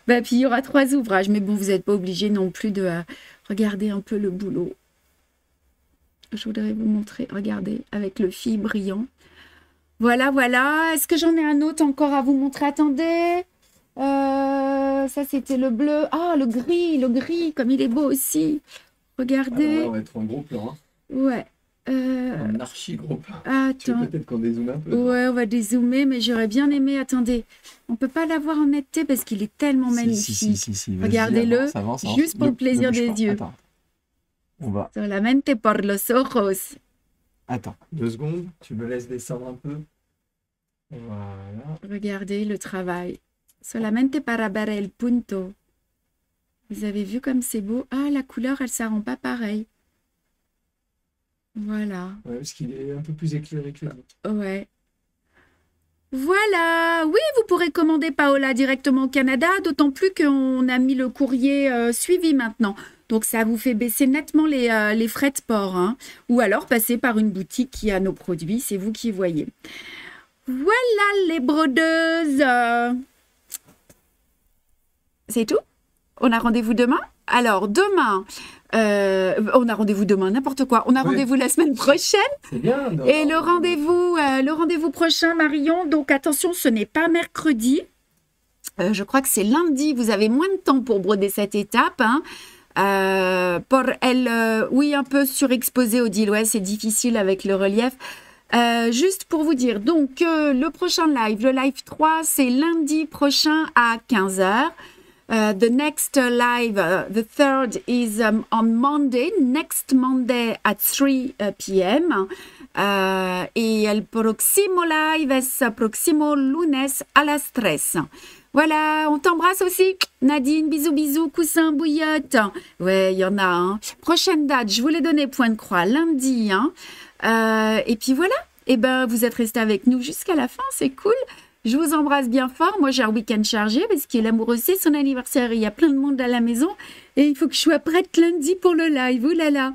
Bah, puis il y aura 3 ouvrages. Mais bon, vous n'êtes pas obligé non plus de regarder un peu le boulot. Je voudrais vous montrer, regardez, avec le fil brillant. Voilà, voilà. Est-ce que j'en ai un autre encore à vous montrer? Attendez. Ça, c'était le bleu. Ah, le gris, comme il est beau aussi. Regardez. Ah, on va être en gros plan. Hein. Ouais. Un archi gros plan. Attends. Peut-être qu'on dézoome un peu. Ouais, on va dézoomer, mais j'aurais bien aimé. Attendez. On peut pas l'avoir en netteté parce qu'il est tellement magnifique. Si. Regardez-le. Avance. Juste pour le plaisir des yeux. Attends. On va. Solamente por los ojos. Attends, 2 secondes. Tu me laisses descendre un peu. Voilà. Regardez le travail. Solamente para ver el punto. Vous avez vu comme c'est beau? Ah, la couleur, elle ne rend pas pareil. Voilà. Ouais, parce qu'il est un peu plus éclairé que les autres. Ouais. Voilà. Oui, vous pourrez commander Paola directement au Canada, d'autant plus qu'on a mis le courrier suivi maintenant. Donc, ça vous fait baisser nettement les frais de port. Hein. Ou alors, passer par une boutique qui a nos produits. C'est vous qui voyez. Voilà les brodeuses. C'est tout? On a rendez-vous demain? Alors, demain, on a rendez-vous demain, n'importe quoi. On a rendez-vous la semaine prochaine. C'est bien. Et le rendez-vous prochain, Marion, donc attention, ce n'est pas mercredi. Je crois que c'est lundi. Vous avez moins de temps pour broder cette étape. Hein. Pour elle, oui, un peu surexposée, Odile. Ouais, c'est difficile avec le relief. Juste pour vous dire, donc le prochain live, le live 3, c'est lundi prochain à 15h. The next live, the third is on Monday, next Monday at 3 p.m. Et el próximo live es próximo lunes a las 3. Voilà, on t'embrasse aussi. Nadine, bisous, coussin, bouillotte. Ouais, il y en a. Hein. Prochaine date, je vous l'ai donné point de croix, lundi. Hein. Et puis voilà, et ben, vous êtes restés avec nous jusqu'à la fin, c'est cool. Je vous embrasse bien fort. Moi, j'ai un week-end chargé parce qu'il est l'amoureux, c'est son anniversaire. Il y a plein de monde à la maison et il faut que je sois prête lundi pour le live. Ouh là là.